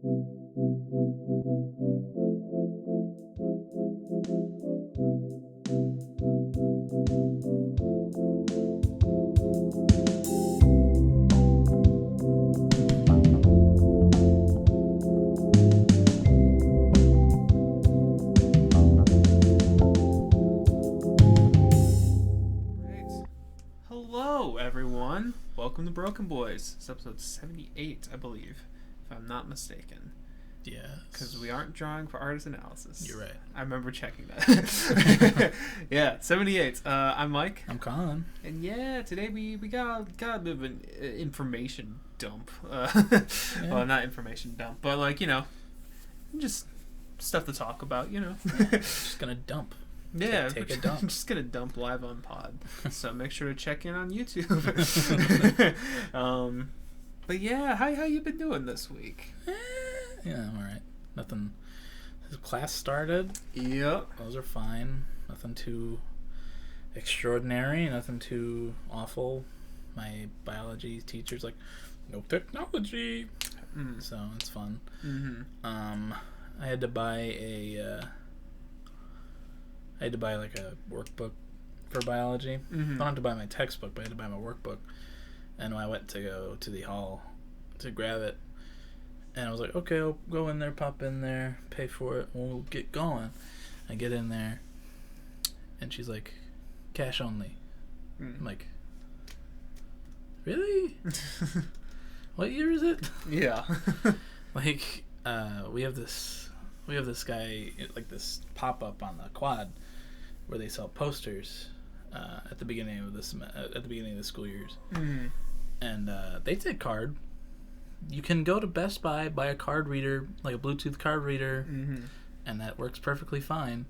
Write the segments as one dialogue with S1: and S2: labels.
S1: Hello, everyone. Welcome to BrokeN Boys. It's episode 78, I believe, if I'm not mistaken.
S2: Yes.
S1: Because we aren't drawing for artist analysis.
S2: You're right.
S1: I remember checking that. Yeah, 78. I'm Mike.
S2: I'm Colin.
S1: And yeah, today we got a bit of an information dump. Well, not information dump, but like, just stuff to talk about,
S2: Just gonna dump.
S1: Yeah,
S2: Take a dump.
S1: I'm just gonna dump live on pod, so make sure to check in on YouTube. But yeah, how you been doing this week?
S2: Yeah, I'm alright. Nothing. Class started.
S1: Yep.
S2: Those are fine. Nothing too extraordinary. Nothing too awful. My biology teacher's like, no technology. So it's fun.
S1: Mm-hmm.
S2: I had to buy like a workbook for biology.
S1: Mm-hmm.
S2: I don't have to buy my textbook, but I had to buy my workbook. And when I went to go to the hall to grab it, and I was like, okay, I'll go in there, pop in there, pay for it, and we'll get going. I get in there, and she's like, cash only. I'm like, really? What year is it?
S1: Yeah.
S2: Like, we have this guy, like this pop-up on the quad where they sell posters at the beginning of the school years.
S1: Mm-hmm.
S2: And they take card. You can go to Best Buy, buy a card reader, like a Bluetooth card reader, and that works perfectly fine.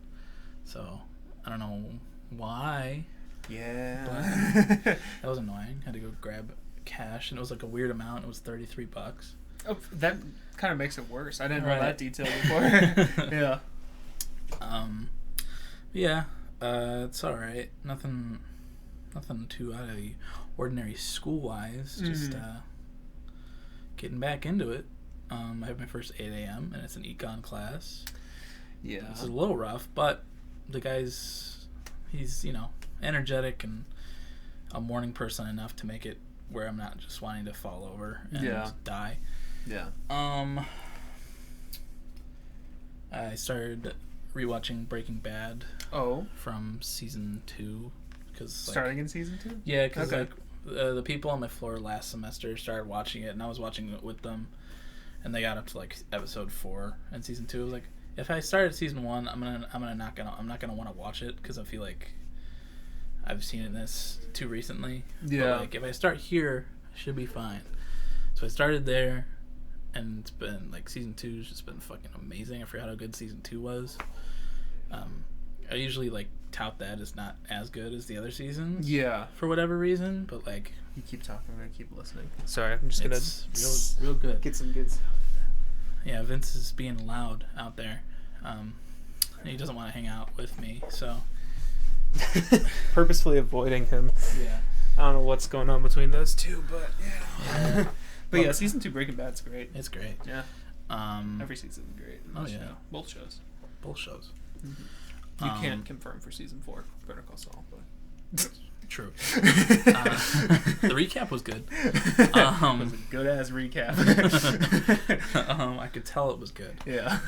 S2: So I don't know why.
S1: Yeah.
S2: But that was annoying. I had to go grab cash, and it was like a weird amount. It was $33.
S1: Oh, that kind of makes it worse. I didn't know
S2: Right.
S1: that detail before. Yeah.
S2: Yeah. It's all right. Nothing too out of the ordinary school-wise. Just getting back into it. I have my first 8 a.m. and it's an econ class.
S1: Yeah.
S2: It's a little rough, but the guy's he's energetic and a morning person enough to make it where I'm not just wanting to fall over and die.
S1: Yeah.
S2: I started rewatching Breaking Bad.
S1: Oh.
S2: From season 2, because
S1: Starting in season 2?
S2: Yeah, because the people on my floor last semester started watching it, and I was watching it with them, and they got up to like episode 4 in season 2. I was like, if I started season 1, I'm not gonna want to watch it because I feel like I've seen this too recently.
S1: Yeah.
S2: But like if I start here, I should be fine. So I started there. And it's been, like, season 2's just been fucking amazing. I forgot how good season 2 was. I usually, like, tout that as not as good as the other seasons.
S1: Yeah.
S2: For whatever reason, but, like...
S1: You keep talking, I'm going to keep listening. Sorry, I'm just going
S2: to... real good.
S1: Get some good stuff.
S2: Yeah, Vince is being loud out there. He doesn't want to hang out with me, so...
S1: Purposefully avoiding him.
S2: Yeah.
S1: I don't know what's going on between those two, but
S2: yeah.
S1: But yeah, season 2 Breaking Bad's great.
S2: It's great.
S1: Yeah. Every season's great.
S2: Oh, yeah.
S1: Both shows.
S2: Mm-hmm.
S1: You can't confirm for season 4, Better Call Saul, but...
S2: True. The recap was good.
S1: It was a good-ass recap.
S2: I could tell it was good.
S1: Yeah.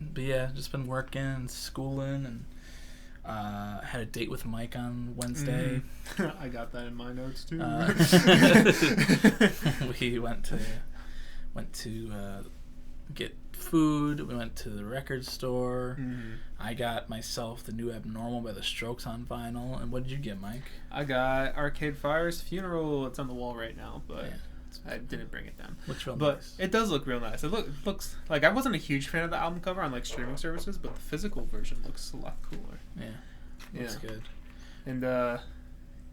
S2: But yeah, just been working and schooling, and had a date with Mike on Wednesday.
S1: I got that in my notes too.
S2: We went to get food. We went to the record store. I got myself the new Abnormal by the Strokes on vinyl. And what did you get, Mike?
S1: I got Arcade Fire's Funeral. It's on the wall right now, but I didn't bring it down.
S2: Looks real
S1: but
S2: nice.
S1: It does look real nice. It looks like I wasn't a huge fan of the album cover on like streaming services, but the physical version looks a lot cooler.
S2: Yeah, looks good.
S1: And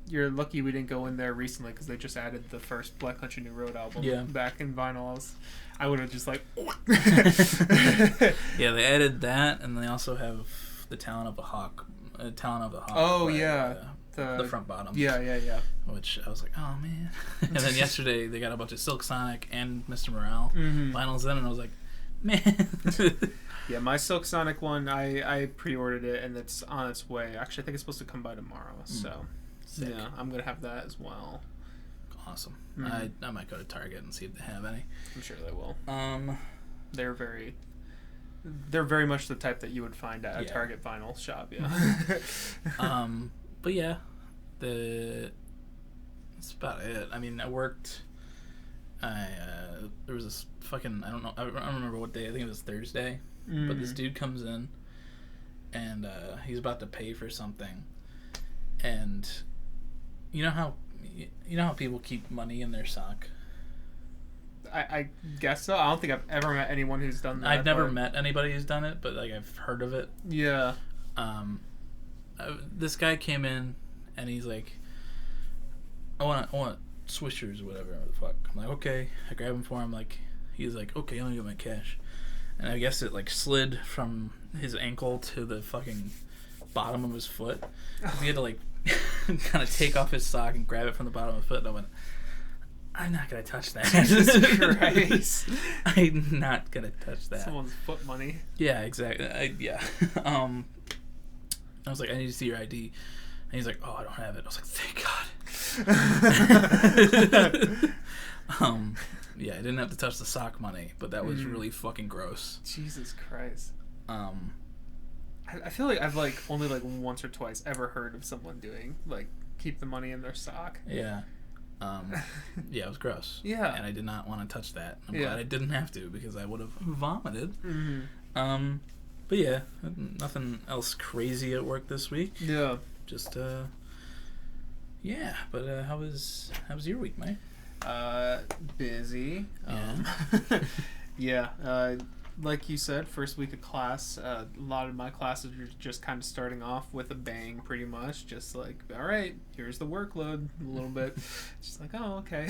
S1: you're lucky we didn't go in there recently because they just added the first Black Country New Road album back in vinyl. I would have just like...
S2: Yeah, they added that, and they also have the Talent of the Hawk.
S1: Oh, yeah.
S2: the front bottom.
S1: Yeah.
S2: Which I was like, oh man. And then yesterday they got a bunch of Silk Sonic and Mr. Morale vinyls in, and I was like, man.
S1: Yeah, my Silk Sonic one, I pre-ordered it and it's on its way. Actually, I think it's supposed to come by tomorrow. So
S2: Sick.
S1: yeah, I'm gonna have that as well.
S2: Awesome. I might go to Target and see if they have any.
S1: I'm sure they will. They're very much the type that you would find at a Target vinyl shop. Yeah.
S2: But yeah, that's about it. I mean, I worked. There was this fucking, I don't remember what day. I think it was Thursday. But this dude comes in, and he's about to pay for something, and you know how people keep money in their sock.
S1: I guess so. I don't think I've ever met anyone who's done that.
S2: I've never met anybody who's done it, but like I've heard of it.
S1: Yeah.
S2: This guy came in, and he's like, I want Swishers or whatever the fuck. I'm like, okay. I grab him for him. Like, he's like, okay, let me get my cash. And I guess it like slid from his ankle to the fucking bottom of his foot. He had to like kind of take off his sock and grab it from the bottom of his foot. And I went, I'm not gonna touch that.
S1: Jesus Christ!
S2: I'm not gonna touch that.
S1: Someone's foot money.
S2: Yeah, exactly. I was like, I need to see your ID. And he's like, oh, I don't have it. I was like, thank God. Yeah, I didn't have to touch the sock money, but that was really fucking gross.
S1: Jesus Christ. I feel like I've like only like once or twice ever heard of someone doing like keep the money in their sock.
S2: Yeah. Yeah, it was gross.
S1: Yeah.
S2: And I did not want to touch that. I'm glad I didn't have to, because I would have vomited. But yeah, nothing else crazy at work this week.
S1: Yeah.
S2: Just yeah. But how was your week, Mike?
S1: Busy. Yeah. Like you said, first week of class, a lot of my classes are just kind of starting off with a bang, pretty much. Just like, all right, here's the workload a little bit. Just like, oh, okay.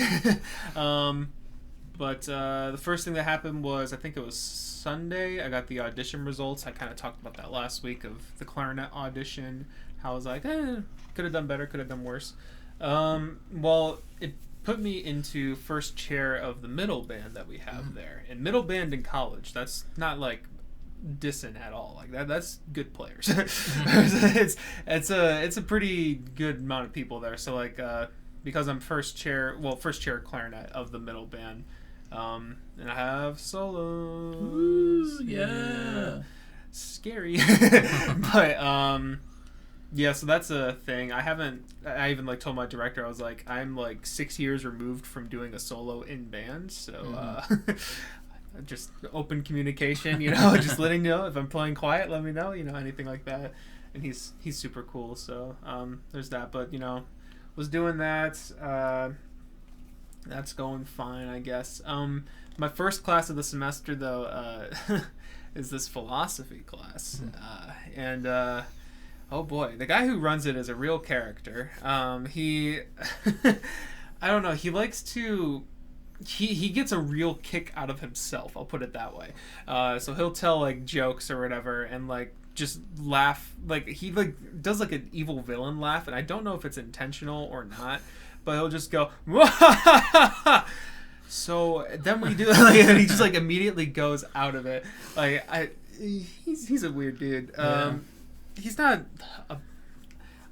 S1: But the first thing that happened was, I think it was Sunday, I got the audition results. I kind of talked about that last week of the clarinet audition. How I was like, could have done better, could have done worse. Well, it put me into first chair of the middle band that we have there. And middle band in college, that's not like dissing at all. Like that's good players. it's a pretty good amount of people there. So like because I'm first chair clarinet of the middle band, and I have solos.
S2: Ooh, yeah.
S1: Scary. But yeah, so that's a thing. I even like told my director, I was like, I'm like 6 years removed from doing a solo in band, so just open communication, just letting you know if I'm playing quiet, let me know, anything like that. And he's super cool, so there's that. But was doing that. That's going fine, I guess. My first class of the semester though is this philosophy class, and oh boy, the guy who runs it is a real character. He, I don't know, he likes to, he gets a real kick out of himself, I'll put it that way. So he'll tell like jokes or whatever and like just laugh, like he like does like an evil villain laugh, and I don't know if it's intentional or not, but he'll just go, so then we do, and he just like immediately goes out of it. Like he's a weird dude. He's not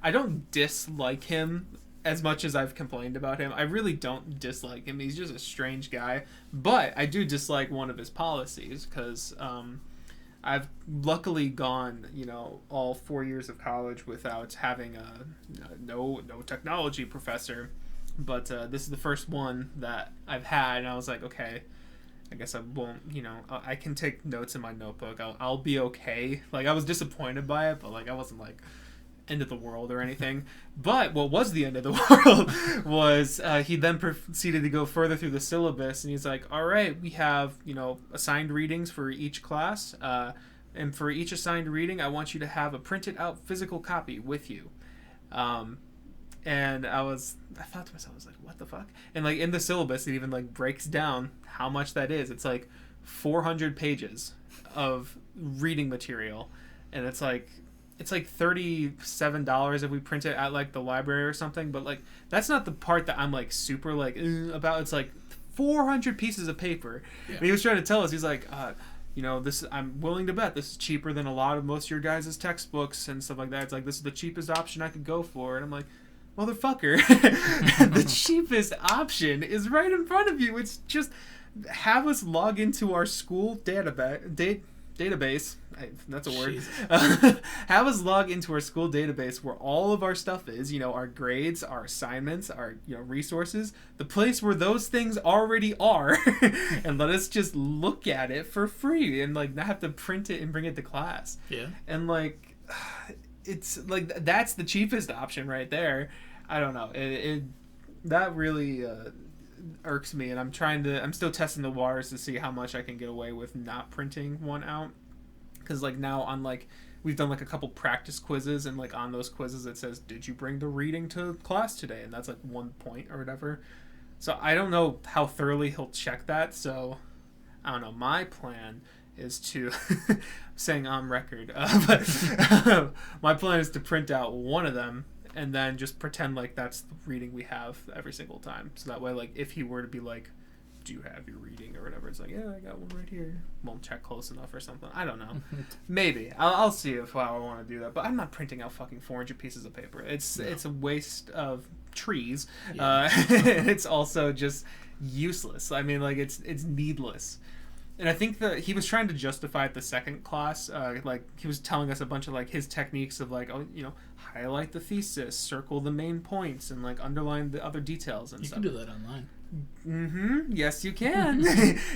S1: I don't dislike him as much as I've complained about him. I really don't dislike him. He's just a strange guy. But I do dislike one of his policies because I've luckily gone, all 4 years of college without having no technology professor. But this is the first one that I've had, and I was like, okay, I guess I won't, I can take notes in my notebook. I'll be okay. Like, I was disappointed by it, but, like, I wasn't, like, end of the world or anything. But what was the end of the world was he then proceeded to go further through the syllabus, and he's like, all right, we have, assigned readings for each class, and for each assigned reading, I want you to have a printed out physical copy with you. And I thought to myself, I was like, what the fuck? And like in the syllabus, it even like breaks down how much that is. It's like 400 pages of reading material. And it's like, it's like $37 if we print it at like the library or something. But like that's not the part that I'm like super like about. It's like 400 pieces of paper. Yeah. And he was trying to tell us, he's like, this I'm willing to bet this is cheaper than a lot of most of your guys' textbooks and stuff like that. It's like, this is the cheapest option I could go for. And I'm like, motherfucker, the cheapest option is right in front of you. It's just have us log into our school database. That's a word. Have us log into our school database where all of our stuff is, our grades, our assignments, our resources, the place where those things already are, and let us just look at it for free and like not have to print it and bring it to class. Yeah. And like it's like that's the cheapest option right there. I don't know. It that really irks me, and I'm still testing the waters to see how much I can get away with not printing one out. Because like now on like we've done like a couple practice quizzes, and like on those quizzes it says, did you bring the reading to class today? And that's like 1 point or whatever. So I don't know how thoroughly he'll check that. So I don't know. My plan is to saying on record, but my plan is to print out one of them and then just pretend like that's the reading we have every single time. So that way, like if he were to be like, do you have your reading or whatever, it's like, yeah, I got one right here. Won't check close enough or something. I don't know. Maybe I'll see if I want to do that, but I'm not printing out fucking 400 pieces of paper. It's a waste of trees. Yeah. It's also just useless. I mean, like it's needless. And I think that he was trying to justify it the second class. Like he was telling us a bunch of like his techniques of like, highlight the thesis, circle the main points, and like underline the other details and stuff.
S2: You can do that online.
S1: Yes, you can.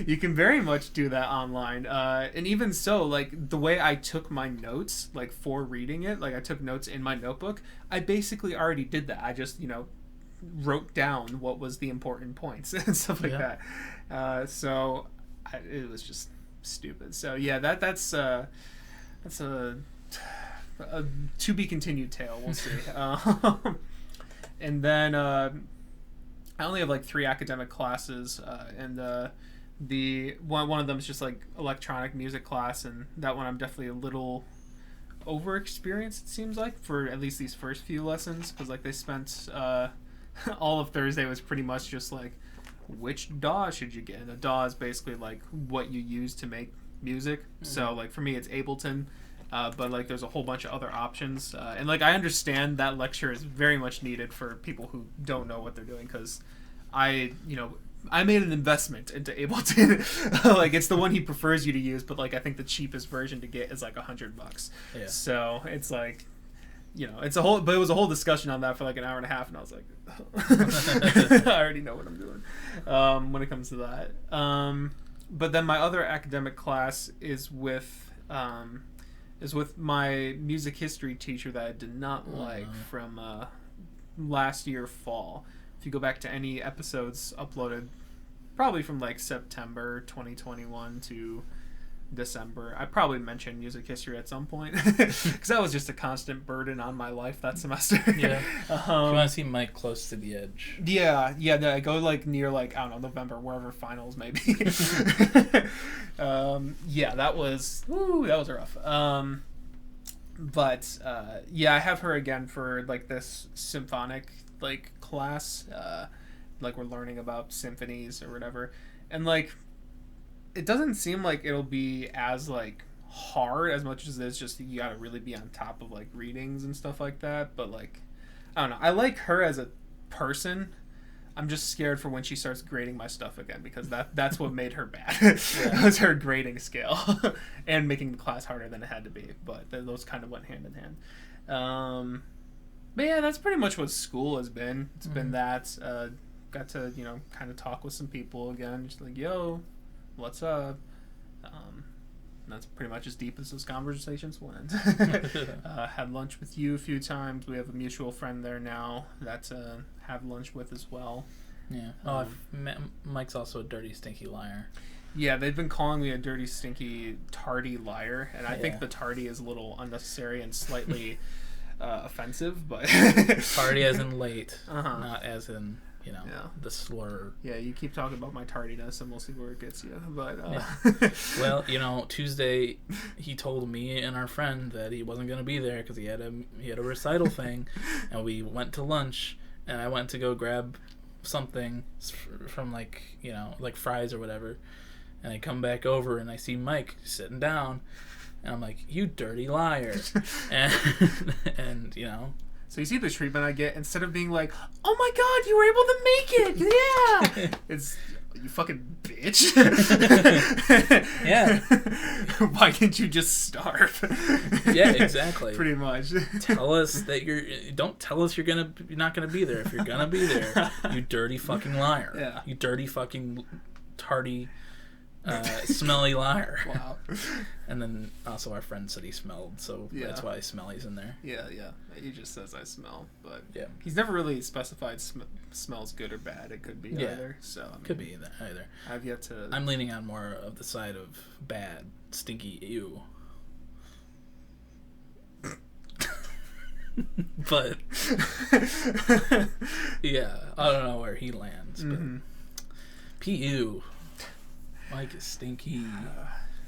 S1: You can very much do that online. And even so, like the way I took my notes, like for reading it, like I took notes in my notebook, I basically already did that. I just, wrote down what was the important points and stuff like that. So it was just stupid. So yeah, that's a to be continued tale. We'll see. And then I only have like 3 academic classes, and the one of them is just like electronic music class, and that one I'm definitely a little over experienced, it seems like, for at least these first few lessons, because like they spent all of Thursday was pretty much just like, which DAW should you get? And a DAW is basically like what you use to make music. Mm-hmm. So like for me it's Ableton, but like there's a whole bunch of other options, and like I understand that lecture is very much needed for people who don't know what they're doing, because I made an investment into Ableton. Like it's the one he prefers you to use, but like I think the cheapest version to get is like $100. Yeah. So it's like, it's but it was a whole discussion on that for like an hour and a half, and I was like, I already know what I'm doing when it comes to that. But then my other academic class is with my music history teacher that I did not like from last year fall. If you go back to any episodes uploaded probably from like September 2021 to December, I probably mentioned music history at some point, because that was just a constant burden on my life that semester. Yeah. If you
S2: want to see Mike close to the edge.
S1: Yeah, I go like near like, I don't know, November, wherever finals maybe. Yeah, that was rough. But I have her again for like this symphonic like class, like we're learning about symphonies or whatever, and like it doesn't seem like it'll be as like hard as much as it's just you gotta really be on top of like readings and stuff like that. But like, I don't know, I like her as a person. I'm just scared for when she starts grading my stuff again, because that's what made her bad. It was her grading scale and making the class harder than it had to be. But those kind of went hand in hand. But yeah, that's pretty much what school has been. It's been that. Got to kind of talk with some people again, just like, yo, what's up? That's pretty much as deep as those conversations went. Had lunch with you a few times. We have a mutual friend there now that have lunch with as well.
S2: Yeah. Mike's also a dirty, stinky liar.
S1: Yeah, they've been calling me a dirty, stinky, tardy liar, and I think the tardy is a little unnecessary and slightly offensive, but
S2: tardy as in late, not as in the slur.
S1: Yeah, you keep talking about my tardiness, and we'll see where it gets you. But
S2: well, Tuesday he told me and our friend that he wasn't gonna be there because he had a recital thing, and we went to lunch, and I went to go grab something from like fries or whatever, and I come back over and I see Mike sitting down, and I'm like, you dirty liar, and
S1: So you see the treatment I get instead of being like, oh my god, you were able to make it, yeah. It's you fucking bitch.
S2: Yeah.
S1: Why didn't you just starve?
S2: Yeah, exactly.
S1: Pretty much.
S2: Tell us that don't tell us you're not gonna be there. If you're gonna be there, you dirty fucking liar.
S1: Yeah.
S2: You dirty fucking tardy, smelly liar.
S1: Wow.
S2: And then also our friend said he smelled, so that's why Smelly's in there.
S1: Yeah. He just says I smell, but
S2: yeah,
S1: he's never really specified smells good or bad. It could be either. So
S2: could be either.
S1: I've yet to.
S2: I'm leaning on more of the side of bad, stinky, ew. But yeah, I don't know where he lands. But P.U. Mike is stinky.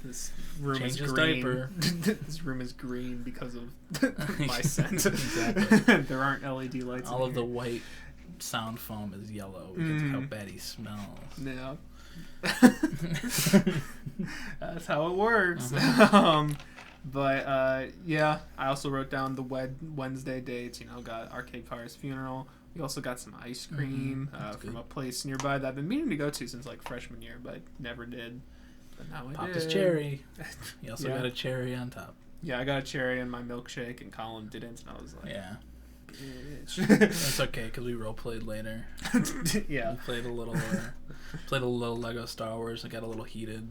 S1: This room
S2: Change
S1: is
S2: his
S1: green.
S2: diaper.
S1: This room is green because of my scent.
S2: Exactly.
S1: There aren't LED lights.
S2: All of the white sound foam is yellow because of how bad he smells.
S1: Yeah. That's how it works. But yeah, I also wrote down the Wednesday dates. Got Arcade Fire's funeral. We also got some ice cream from a place nearby that I've been meaning to go to since like freshman year, but never did. But now I
S2: Popped
S1: did.
S2: his cherry. He also got a cherry on top.
S1: Yeah, I got a cherry in my milkshake, and Colin didn't, and I was like,
S2: yeah.
S1: Bitch.
S2: That's okay because we role played later.
S1: Yeah.
S2: We played a little Lego Star Wars. I got a little heated.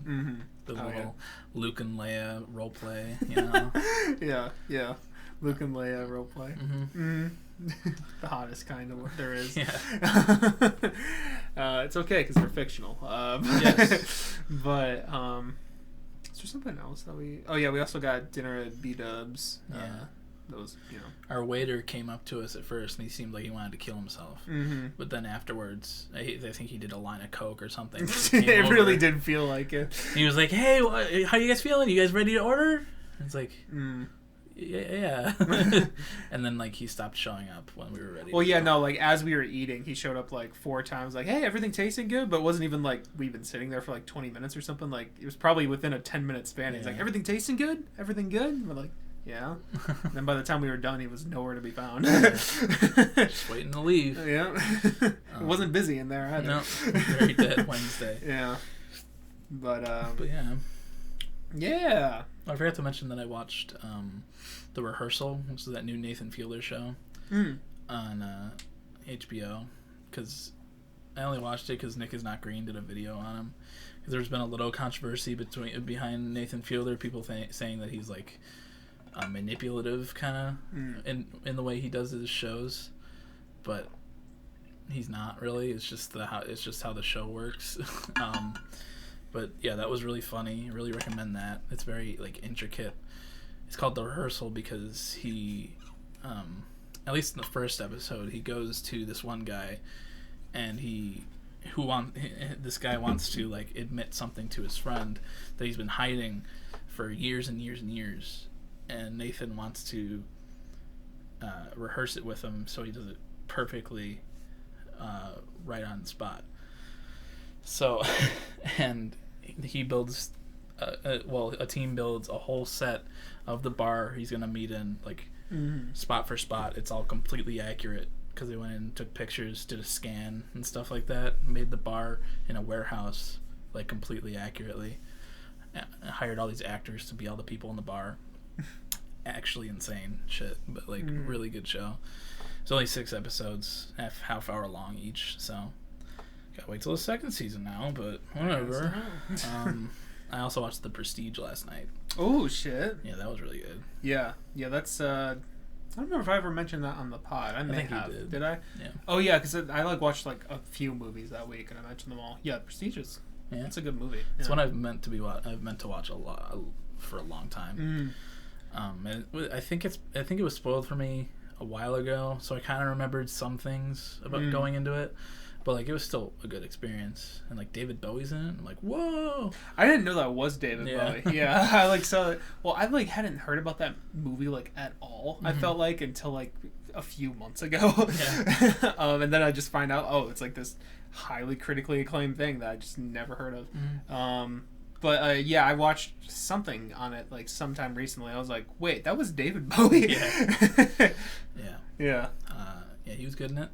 S2: The little Luke and Leia role play.
S1: Yeah. Luke and Leia role play. The hottest kind of what there is.
S2: Yeah.
S1: It's okay because they're fictional.
S2: Yes.
S1: But is there something else that we? Oh yeah, we also got dinner at B-Dubs.
S2: Yeah.
S1: Those,
S2: Our waiter came up to us at first, and he seemed like he wanted to kill himself. But then afterwards, I think he did a line of coke or something.
S1: It really did feel like it.
S2: He was like, "Hey, how you guys feeling? You guys ready to order?" It's like, yeah. And then he stopped showing up when we were ready.
S1: Well, yeah, no, as we were eating, he showed up 4 times. Hey, everything tasting good, but it wasn't even we've been sitting there for 20 minutes or something. It was probably within a 10-minute span. He's like, everything tasting good, everything good. And we're like, yeah. And then by the time we were done, he was nowhere to be found.
S2: Just waiting to leave.
S1: Yeah. It wasn't busy in there either.
S2: No, very dead Wednesday.
S1: Yeah. But
S2: yeah.
S1: Yeah.
S2: I forgot to mention that I watched The Rehearsal, which is that new Nathan Fielder show on HBO. Because I only watched it because Nick is Not Green did a video on him. Because there's been a little controversy behind Nathan Fielder, people saying that he's manipulative kind of in the way he does his shows, but he's not really. It's just how the show works. But yeah, that was really funny. Really recommend that. It's very intricate. It's called The Rehearsal because he, at least in the first episode, he goes to this one guy, and this guy wants to admit something to his friend that he's been hiding for years and years and years, and Nathan wants to rehearse it with him so he does it perfectly, right on the spot. So, and he builds, a team builds a whole set of the bar he's gonna meet in, spot for spot. It's all completely accurate because they went in, took pictures, did a scan and stuff like that, made the bar in a warehouse completely accurately. Hired all these actors to be all the people in the bar. Actually insane shit, but really good show. It's only 6 episodes, half hour long each, so gotta wait till the second season now, but whatever. I also watched The Prestige last night.
S1: Oh shit.
S2: Yeah, that was really good.
S1: Yeah, that's I don't remember if I ever mentioned that on the pod. I think have.
S2: You did.
S1: Did I?
S2: Yeah.
S1: Oh yeah, because I watched a few movies that week, and I mentioned them all. Yeah, Prestige is. Yeah. It's a good movie.
S2: It's one I've meant to watch a lot for a long time. And I think it was spoiled for me a while ago, so I kind of remembered some things about going into it. But like it was still a good experience, and like David Bowie's in it. I'm like, whoa!
S1: I didn't know that was David
S2: Yeah.
S1: Bowie. Yeah, I like saw it. Well, I like hadn't heard about that movie like at all. I felt like until like a few months ago.
S2: Yeah.
S1: And then I just find out, oh, it's like this highly critically acclaimed thing that I just never heard of. But yeah, I watched something on it like sometime recently. I was like, wait, that was David Bowie.
S2: Yeah.
S1: Yeah.
S2: Yeah, he was good in it.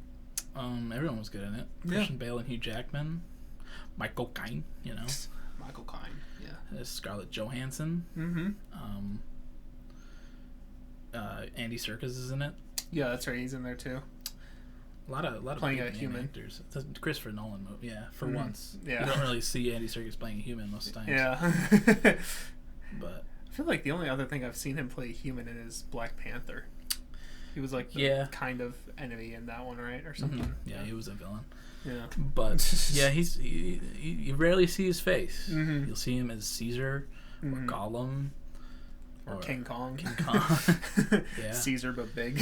S2: Everyone was good in it. Christian Bale and Hugh Jackman, Michael Caine,
S1: Michael Caine. Yeah.
S2: Scarlett Johansson. Andy Serkis is in it.
S1: Yeah, that's right. He's in there too.
S2: A lot of
S1: playing
S2: big
S1: a
S2: name
S1: human
S2: actors. It's a Christopher Nolan movie. Yeah, for once.
S1: Yeah.
S2: You don't really see Andy Serkis playing a human most of the time.
S1: Yeah.
S2: But
S1: I feel like the only other thing I've seen him play human in is Black Panther. He was like the kind of enemy in that one, right, or something.
S2: Yeah, he was a villain.
S1: Yeah.
S2: But yeah, you rarely see his face. You'll see him as Caesar or Gollum.
S1: Or King Kong.
S2: King Kong. Yeah.
S1: Caesar, but big.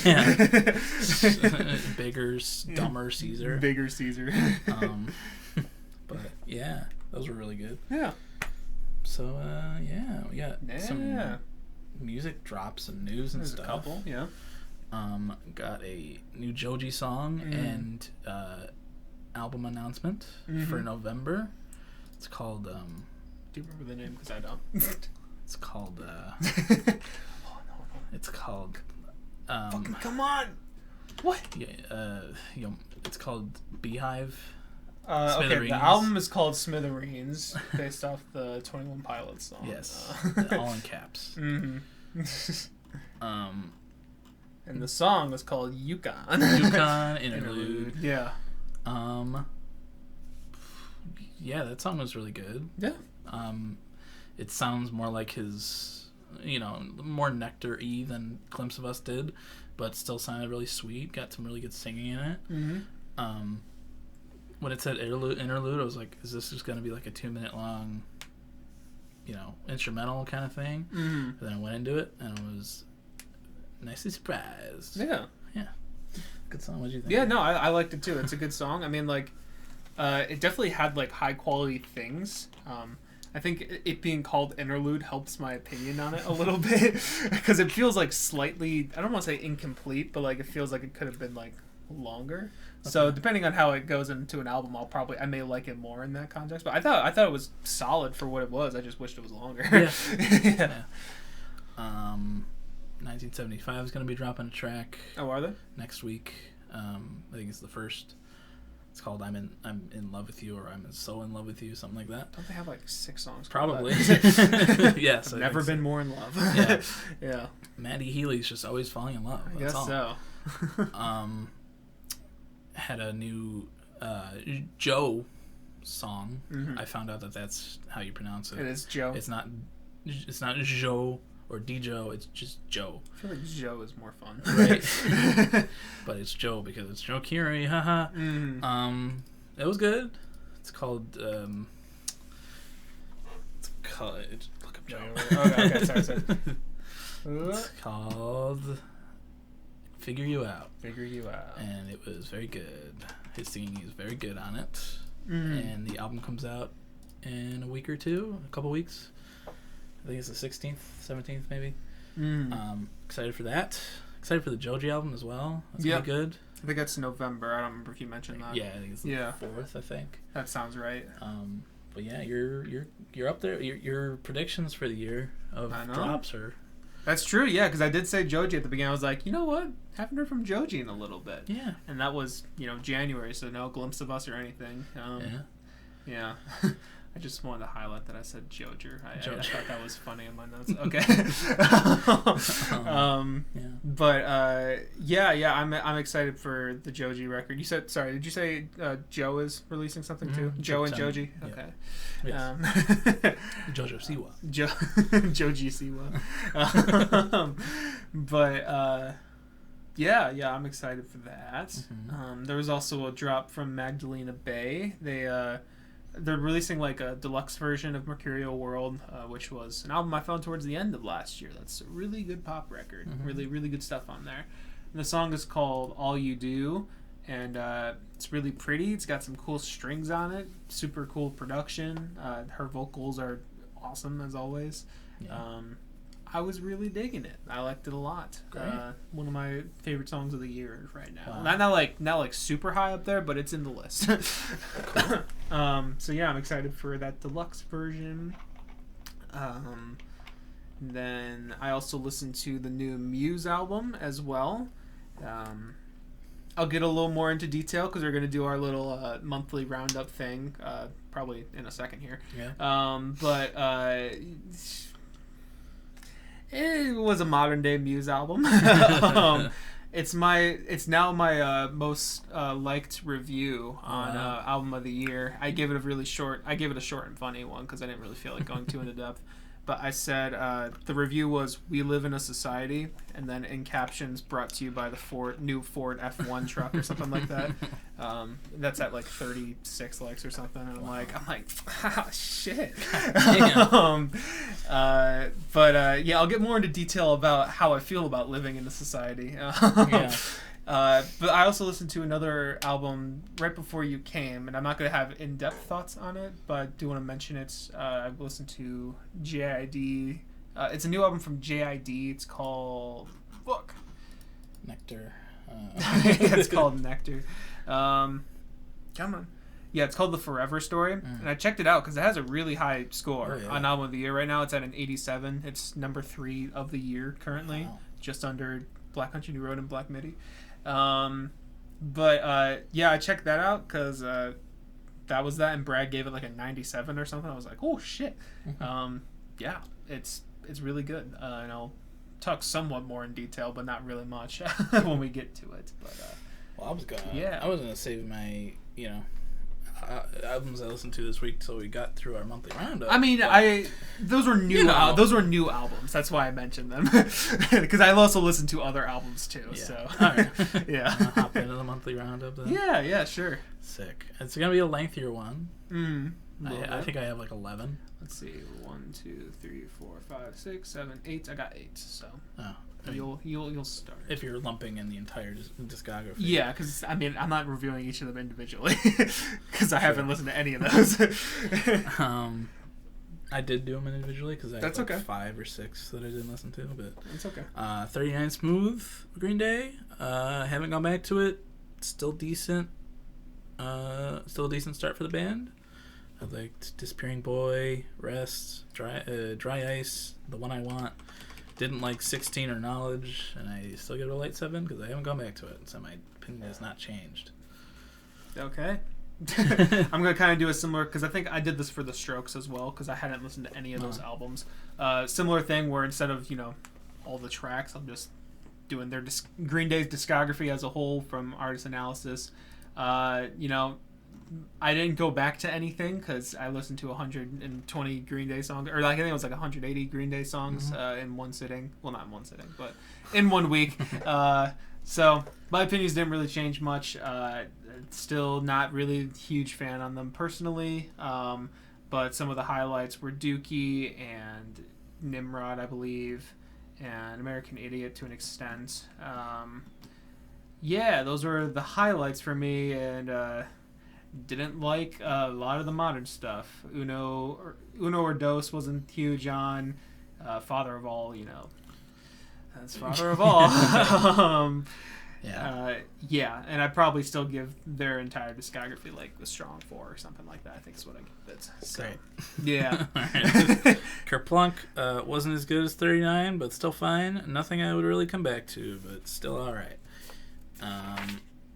S2: Yeah. Bigger, dumber Caesar.
S1: Bigger Caesar.
S2: But yeah, those were really good.
S1: Yeah.
S2: So yeah, we got some music drops and news and
S1: There's
S2: stuff.
S1: A couple, yeah.
S2: Got a new Joji song and album announcement for November. It's called.
S1: Do you remember the name? Because I don't.
S2: It's called.
S1: Oh, no.
S2: It's called.
S1: Fucking come on! What?
S2: Yeah. It's called Beehive.
S1: Okay, the album is called Smithereens, based off the 21 Pilots song.
S2: Yes, all in caps.
S1: And the song was called Yukon.
S2: Yukon Interlude.
S1: Yeah.
S2: Yeah, that song was really good.
S1: Yeah.
S2: It sounds more like his, more Nectar-y than Glimpse of Us did, but still sounded really sweet. Got some really good singing in it. When it said interlude, I was like, is this just going to be like a 2-minute long, instrumental kind of thing? And then I went into it, and I was nicely surprised.
S1: Yeah.
S2: Yeah. Good song. What did you think?
S1: Yeah, no, I liked it too. It's a good song. I mean, like, it definitely had, like, high-quality things. I think it being called Interlude helps my opinion on it a little bit, because it feels, like, slightly, I don't want to say incomplete, but, like, it feels like it could have been, like, longer. Okay. So depending on how it goes into an album, I may like it more in that context. But I thought it was solid for what it was. I just wished it was longer.
S2: Yeah. 1975 is going to be dropping a track.
S1: Oh, are they?
S2: Next week. I think it's the first. It's called "I'm in Love with You" or "I'm so in love with you," something like that.
S1: Don't they have like 6 songs?
S2: Probably. Yes.
S1: I've never been more in love.
S2: Yeah.
S1: Yeah.
S2: Maddie Healy's just always falling in love.
S1: I guess so.
S2: Had a new Joe song. I found out that's how you pronounce it.
S1: It is Joe.
S2: It's not Joe or D-Joe. It's just Joe.
S1: I feel like Joe is more fun.
S2: Right. But it's Joe because it's Joe Keery. Haha. It was good. It's called. Look up Joe.
S1: Okay. Sorry.
S2: It's called Figure You Out.
S1: Figure You Out.
S2: And it was very good. His singing is very good on it. And the album comes out in a couple weeks. I think it's the 16th, 17th maybe. Excited for that. Excited for the Joji album as well. That's gonna be good.
S1: I think that's November. I don't remember if you mentioned that.
S2: Yeah, I think it's the 4th, I think.
S1: That sounds right.
S2: But yeah, you're up there. Your predictions for the year of drops are...
S1: That's true, yeah, because I did say Joji at the beginning. I was like, you know what? Haven't heard from Joji in a little bit.
S2: Yeah.
S1: And that was, January, so no Glimpse of Us or anything. Yeah. I just wanted to highlight that I said Jojer. I thought that was funny in my notes. Okay. But I'm excited for the Joji record. You said, sorry, did you say Joe is releasing something too? Joe and Joji? Okay.
S2: Yes. Jojo Siwa.
S1: Joji Siwa. But I'm excited for that. There was also a drop from Magdalena Bay. They're releasing like a deluxe version of Mercurial World, which was an album I found towards the end of last year. That's a really good pop record. Really, really good stuff on there. And the song is called All You Do. and it's really pretty. It's got some cool strings on it, super cool production. Her vocals are awesome as always.
S2: Yeah.
S1: I was really digging it. I liked it a lot.
S2: Great.
S1: One of my favorite songs of the year right now.
S2: Wow.
S1: Not like super high up there, but it's in the list.
S2: Cool.
S1: So yeah, I'm excited for that deluxe version. Then I also listened to the new Muse album as well. I'll get a little more into detail because we're going to do our little monthly roundup thing probably in a second here.
S2: Yeah.
S1: But it was a modern day Muse album. It's now my most liked review on album of the year. I gave it a short and funny one because I didn't really feel like going too into depth. But I said the review was "We live in a society," and then in captions, "Brought to you by the new Ford F1 truck" or something like that. That's at like 36 likes or something, and I'm like, ah, shit. Yeah, I'll get more into detail about how I feel about living in a society.
S2: Yeah.
S1: But I also listened to another album right before you came, and I'm not going to have in-depth thoughts on it, but I do want to mention it. I've listened to JID. It's a new album from JID. It's called... Fuck.
S2: Nectar.
S1: Yeah, it's called Nectar. Come on. Yeah, it's called The Forever Story, and I checked it out because it has a really high score on Album of the Year right now. It's at an 87. It's number 3 of the year currently, just under Black Country New Road and Black Midi. Yeah, I checked that out because that was that, and Brad gave it like a 97 or something. I was like, oh shit. Yeah, it's really good, and I'll talk somewhat more in detail, but not really much when we get to it. But
S2: well, I was gonna save my albums I listened to this week till we got through our monthly roundup.
S1: I mean, those were new. Those were new albums. That's why I mentioned them, because I also listened to other albums too.
S2: Yeah.
S1: So,
S2: all right.
S1: Yeah.
S2: Hop into the monthly roundup then.
S1: Yeah, sure.
S2: Sick. It's gonna be a lengthier one. I think I have like 11.
S1: Let's see, 1, 2, 3, 4, 5, 6, 7, 8. I got 8. So.
S2: Oh.
S1: You'll start
S2: if you're lumping in the entire discography.
S1: Yeah, because I mean I'm not reviewing each of them individually because I haven't listened to any of those.
S2: I did do them individually because I had
S1: okay.
S2: 5 or 6 that I didn't listen to, but
S1: it's okay.
S2: 39 Smooth, Green Day. Haven't gone back to it. Still decent. Still a decent start for the band. I liked Disappearing Boy, Rest, Dry Ice, The One I Want. Didn't like 16 or Knowledge, and I still give it a light 7 because I haven't gone back to it, so my opinion has not changed.
S1: Okay. I'm going to kind of do a similar, because I think I did this for The Strokes as well, because I hadn't listened to any of those albums. Similar thing where instead of, all the tracks, I'm just doing their Green Day's discography as a whole from Artist Analysis. I didn't go back to anything because I listened to 120 Green Day songs, or I think it was like 180 Green Day songs in one sitting. Well, not in one sitting, but in 1 week. So my opinions didn't really change much. Still not really a huge fan on them personally, but some of the highlights were Dookie and Nimrod, I believe, and American Idiot to an extent. Yeah, those were the highlights for me, and didn't like a lot of the modern stuff. Uno or Dos wasn't huge on. Father of All, that's Father of All. Yeah, and I'd probably still give their entire discography like a strong 4 or something like that. I think is what I give it. So,
S2: great.
S1: Yeah.
S2: Kerplunk wasn't as good as 39, but still fine. Nothing I would really come back to, but still all right.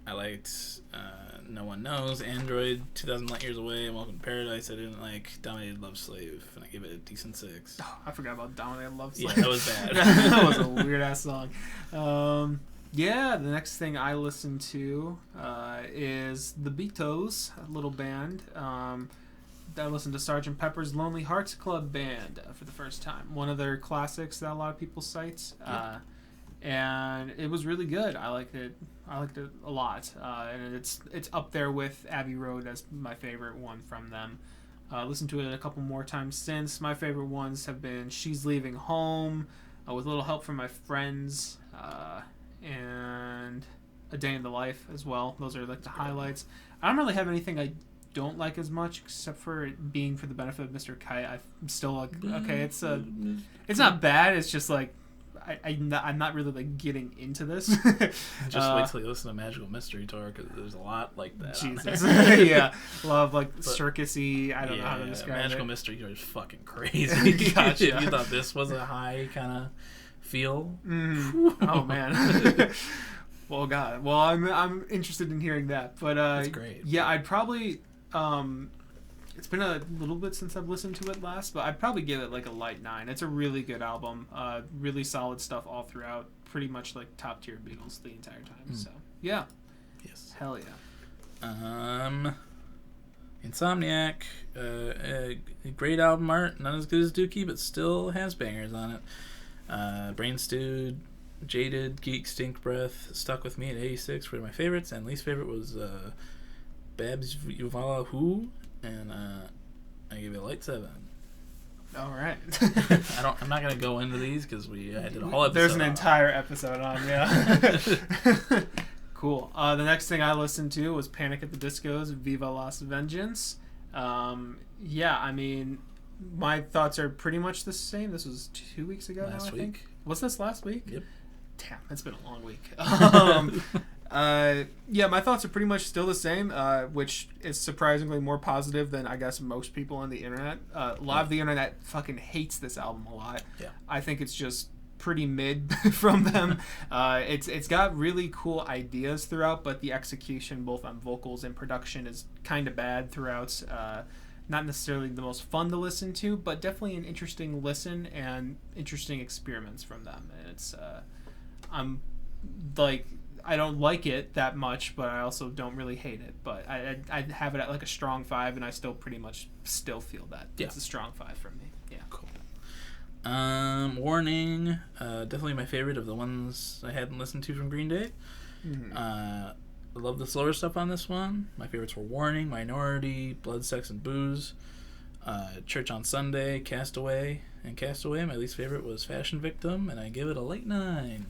S2: I liked No One Knows, Android, 2,000 Light Years Away, and Welcome to Paradise. I didn't like Dominated Love Slave, and I gave it a decent 6.
S1: Oh, I forgot about Dominated Love Slave.
S2: Yeah, that was bad.
S1: That was a weird-ass song. Yeah, the next thing I listened to is The Beatles, a little band. I listened to Sgt. Pepper's Lonely Hearts Club Band for the first time. One of their classics that a lot of people cite. And it was really good. I liked it a lot. And it's up there with Abbey Road as my favorite one from them. Listened to it a couple more times since. My favorite ones have been She's Leaving Home, With a Little Help from My Friends, and A Day in the Life as well. Those are like the highlights. I don't really have anything I don't like as much, except for it being for the benefit of Mr. Kite. I'm still like, okay, it's not bad. It's just like I'm not really like getting into this.
S2: Just wait till you listen to Magical Mystery Tour, because there's a lot like that.
S1: Jesus, yeah, a lot of like circusy. I don't know how to describe
S2: Magical
S1: it.
S2: Mystery Tour is fucking crazy.
S1: Gotcha.
S2: You thought this was a high kind of feel?
S1: Oh man. Well, God. Well, I'm interested in hearing that, but
S2: that's great.
S1: Yeah, I'd probably. It's been a little bit since I've listened to it last, but I'd probably give it like a light 9. It's a really good album. Really solid stuff all throughout. Pretty much like top tier Beatles the entire time. So yeah.
S2: Yes.
S1: Hell yeah.
S2: Insomniac, great album art, not as good as Dookie, but still has bangers on it. Brain Stewed, Jaded, Geek, Stink Breath, Stuck With Me at 86 were my favorites, and least favorite was Babs Yuvala Who, and I give it a light 7.
S1: All right.
S2: I'm not gonna go into these because I did a whole episode.
S1: There's an entire episode on, yeah. Cool. The next thing I listened to was Panic at the Disco's Viva Las Vengeance. Yeah, I mean, my thoughts are pretty much the same. This was 2 weeks ago now, I think. Was this last week?
S2: Yep.
S1: Damn, it's been a long week. Yeah, my thoughts are pretty much still the same, which is surprisingly more positive than I guess most people on the internet. A lot of the internet fucking hates this album a lot.
S2: Yeah.
S1: I think it's just pretty mid from them. It's got really cool ideas throughout, but the execution both on vocals and production is kind of bad throughout. Not necessarily the most fun to listen to, but definitely an interesting listen and interesting experiments from them. And it's I'm like, I don't like it that much, but I also don't really hate it. But I'd have it at like a strong 5, and I still pretty much still feel that it's a strong 5 from me. Yeah.
S2: Cool. Warning, definitely my favorite of the ones I hadn't listened to from Green Day.
S1: Mm-hmm.
S2: I love the slower stuff on this one. My favorites were Warning, Minority, Blood, Sex, and Booze, Church on Sunday, Castaway, and Castaway. My least favorite was Fashion Victim, and I give it a light 9.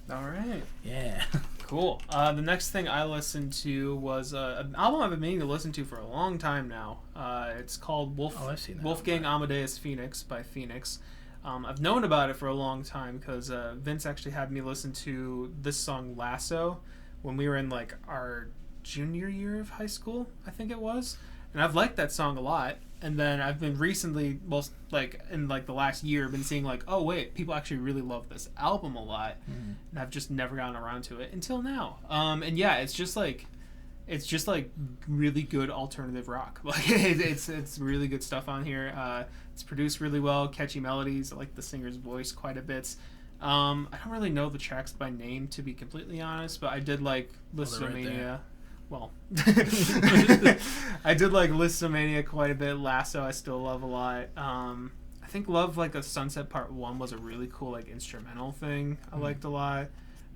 S1: All right.
S2: Yeah.
S1: Cool. The next thing I listened to was an album I've been meaning to listen to for a long time now. It's called
S2: I've seen that
S1: Wolfgang Amadeus Phoenix by Phoenix. I've known about it for a long time because Vince actually had me listen to this song Lasso when we were in like our junior year of high school, I think it was. And I've liked that song a lot. And then I've been recently, most like in like the last year, been seeing like, oh wait, people actually really love this album a lot, and I've just never gotten around to it until now. And yeah, it's just like really good alternative rock. Like it's really good stuff on here. It's produced really well, catchy melodies. I like the singer's voice quite a bit. I don't really know the tracks by name, to be completely honest, but I did like Listomania. Well, I did like Listomania quite a bit. Lasso I still love a lot. I think Love Like a Sunset Part 1 was a really cool like instrumental thing I liked a lot.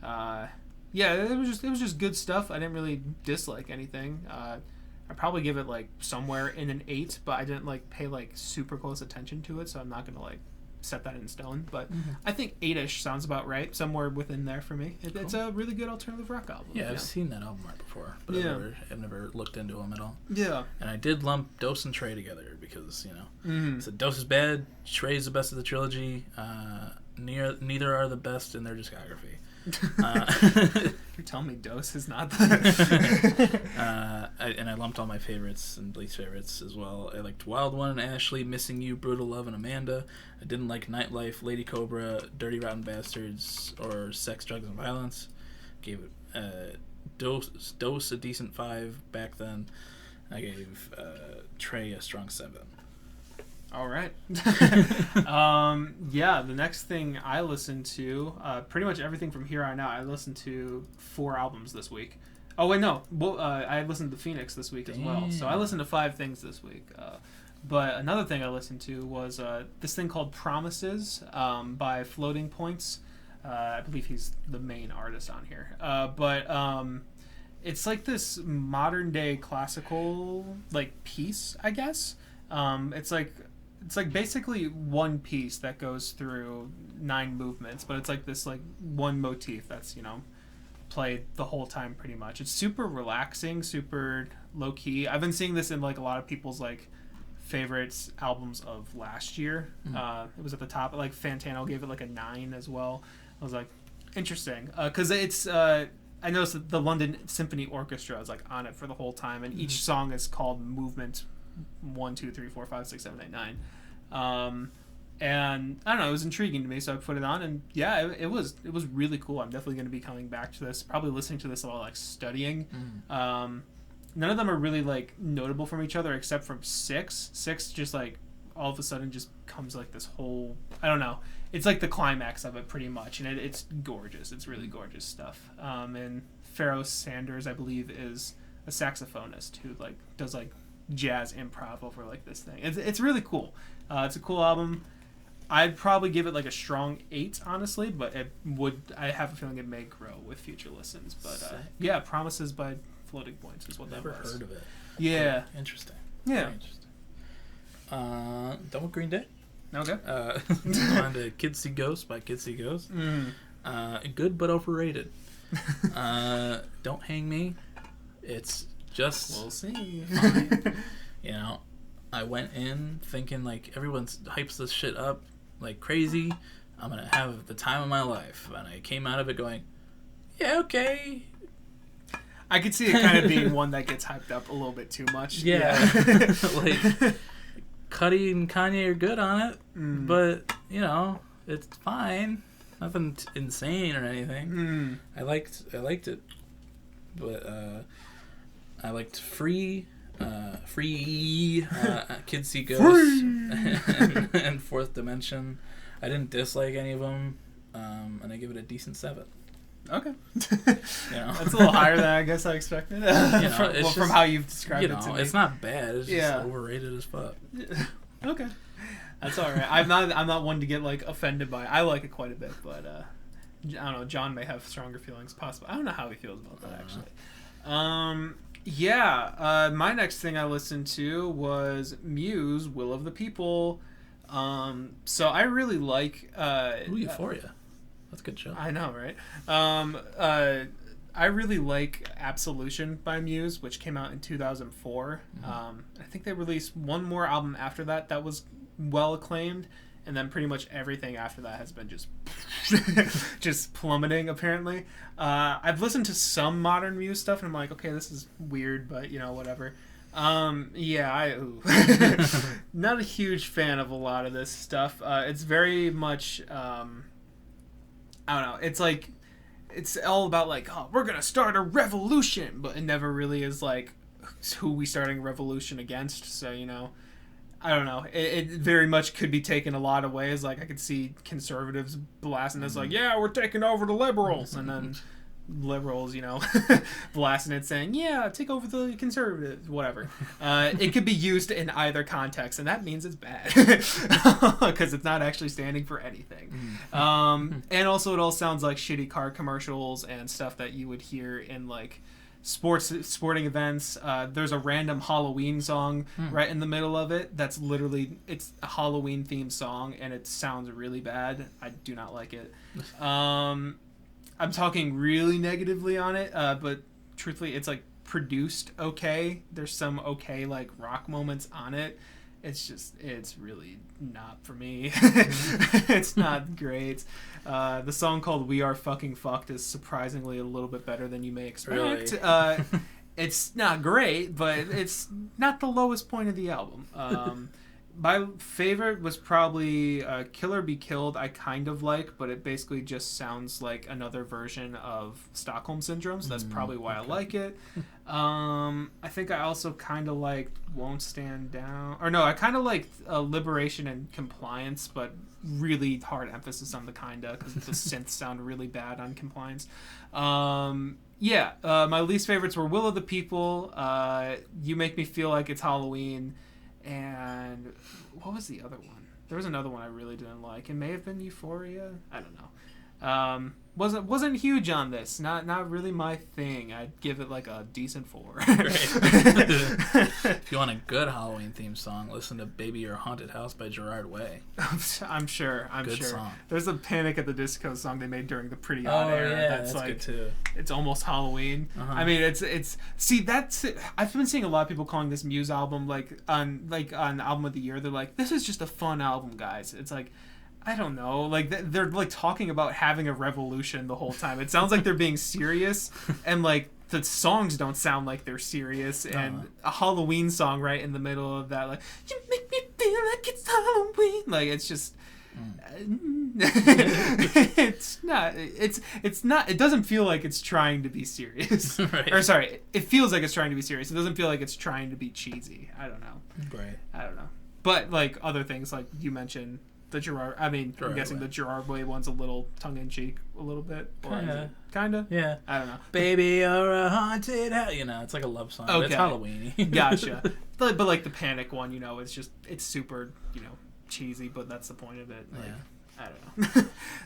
S1: Yeah, it was just good stuff. I didn't really dislike anything. I'd probably give it like somewhere in an 8, but I didn't like pay like super close attention to it, so I'm not gonna like set that in stone. But I think 8-ish sounds about right, somewhere within there for me. It's a really good alternative rock album.
S2: Yeah, I've seen that album art before, but I've never looked into them at all.
S1: Yeah.
S2: And I did lump Dose and Trey together because, so Dose is bad, Trey's the best of the trilogy, neither are the best in their discography.
S1: You're telling me Dose is not the...
S2: and I lumped all my favorites and least favorites as well. I liked Wild One and Ashley, Missing You, Brutal Love, and Amanda. I didn't like Nightlife, Lady Cobra, Dirty Rotten Bastards, or Sex, Drugs, and Violence. Gave it Dose a decent 5 back then. I gave Trey a strong 7.
S1: All right. Yeah, the next thing I listened to, pretty much everything from here on out, I listened to 4 albums this week. Oh, wait, no. Well, I listened to Phoenix this week as well. So I listened to 5 things this week. But another thing I listened to was this thing called Promises by Floating Points. I believe he's the main artist on here. But it's like this modern day classical like piece, I guess. It's like basically one piece that goes through 9 movements, but it's like this like one motif that's play the whole time pretty much. It's super relaxing, super low key. I've been seeing this in like a lot of people's like favorites albums of last year. It was at the top. Like Fantano gave it like a 9 as well. I was like, interesting, because it's I noticed that the London Symphony Orchestra is like on it for the whole time, and each song is called Movement 1, 2, 3, 4, 5, 6, 7, 8, 9. And I don't know, it was intriguing to me, so I put it on, and yeah, it was really cool. I'm definitely going to be coming back to this, probably listening to this while like studying. None of them are really like notable from each other except from Six. Six just like all of a sudden just comes like this whole, I don't know, it's like the climax of it pretty much, and it's gorgeous. It's really gorgeous stuff. And Pharoah Sanders, I believe, is a saxophonist who like does like jazz improv over like this thing. It's really cool. It's a cool album. I'd probably give it like a strong 8, honestly, but I have a feeling it may grow with future listens. But yeah, Promises by Floating Points is what that was. Never
S2: heard of it.
S1: Yeah.
S2: Cool. Interesting.
S1: Yeah.
S2: Very interesting. Done with Green Day?
S1: Okay.
S2: On to Kids See Ghosts by Kids See Ghosts. Good but overrated. Don't Hang Me. It's just...
S1: We'll see.
S2: Fine. You know, I went in thinking like everyone hypes this shit up like crazy. I'm gonna have the time of my life, and I came out of it going, yeah, okay.
S1: I could see it kind of being one that gets hyped up a little bit too much.
S2: Yeah. Like Cudi and Kanye are good on it, but you know, it's fine. Nothing insane or anything. I liked it, but I liked Free, Kids See Ghosts, and Fourth Dimension. I didn't dislike any of them, and I give it a decent 7.
S1: Okay.
S2: You know?
S1: That's a little higher than I guess I expected.
S2: You know,
S1: from how you've described it to me.
S2: It's not bad. It's just overrated as fuck.
S1: Okay. That's all right. I'm not one to get like offended by it. I like it quite a bit, but I don't know. John may have stronger feelings. Possible. I don't know how he feels about that actually. My next thing I listened to was Muse, Will of the People. So I really like
S2: Euphoria. That's a good show.
S1: I know, right? I really like Absolution by Muse, which came out in 2004. I think they released one more album after that was well acclaimed, and then pretty much everything after that has been just plummeting, apparently. I've listened to some modern Muse stuff, and I'm like, okay, this is weird, but you know, whatever. Not a huge fan of a lot of this stuff. It's very much I don't know, it's like it's all about like, oh, we're gonna start a revolution, but it never really is like who we starting a revolution against. So, you know, I don't know, it very much could be taken a lot of ways. Like I could see conservatives blasting us like, yeah, we're taking over the liberals, and then liberals, you know, blasting it saying, yeah, take over the conservatives, whatever. It could be used in either context, and that means it's bad because it's not actually standing for anything. And also it all sounds like shitty car commercials and stuff that you would hear in like sporting events. There's a random Halloween song right in the middle of it that's literally, it's a Halloween themed song, and it sounds really bad. I do not like it. I'm talking really negatively on it, but truthfully, it's like produced okay. There's some okay like rock moments on it. It's really not for me. It's not great. The song called We Are Fucking Fucked is surprisingly a little bit better than you may expect. Really? It's not great, but it's not the lowest point of the album. My favorite was probably Killer Be Killed. I kind of like, but it basically just sounds like another version of Stockholm Syndrome, so that's probably why I like it. I think I also kind of liked Won't Stand Down. Or no, I kind of liked Liberation and Compliance, but really hard emphasis on the kinda, because the synths sound really bad on Compliance. My least favorites were Will of the People, You Make Me Feel Like It's Halloween, and what was the other one? There was another one I really didn't like. It may have been Euphoria. I don't know. Wasn't huge on this. Not really my thing. I'd give it like a decent 4.
S2: If you want a good Halloween themed song, listen to "Baby Your Haunted House" by Gerard Way.
S1: I'm sure.
S2: Good song.
S1: There's a Panic at the Disco song they made during the Pretty Odd era.
S2: That's like, good too.
S1: It's almost Halloween. I mean, it's see that's I've been seeing a lot of people calling this Muse album on album of the year. They're like, this is just a fun album, guys. It's like, I don't know. Like, they're like talking about having a revolution the whole time. It sounds like they're being serious, and like the songs don't sound like they're serious. And a Halloween song right in the middle of that, like, you make me feel like it's Halloween. Like, it's just. It's not. It doesn't feel like it's trying to be serious.
S2: Right.
S1: Or sorry, it feels like it's trying to be serious. It doesn't feel like it's trying to be cheesy. I don't know.
S2: Right.
S1: I don't know. But like other things, like you mentioned. The Gerard, I'm guessing the Gerard Way one's a little tongue-in-cheek, a little bit. Kinda?
S2: Yeah.
S1: I don't know.
S2: Baby, you're a haunted house. It's like a love song. Okay. It's Halloween-y.
S1: Gotcha. But like the Panic one, it's super, cheesy, but that's the point of it. Like,
S2: yeah.
S1: I don't know.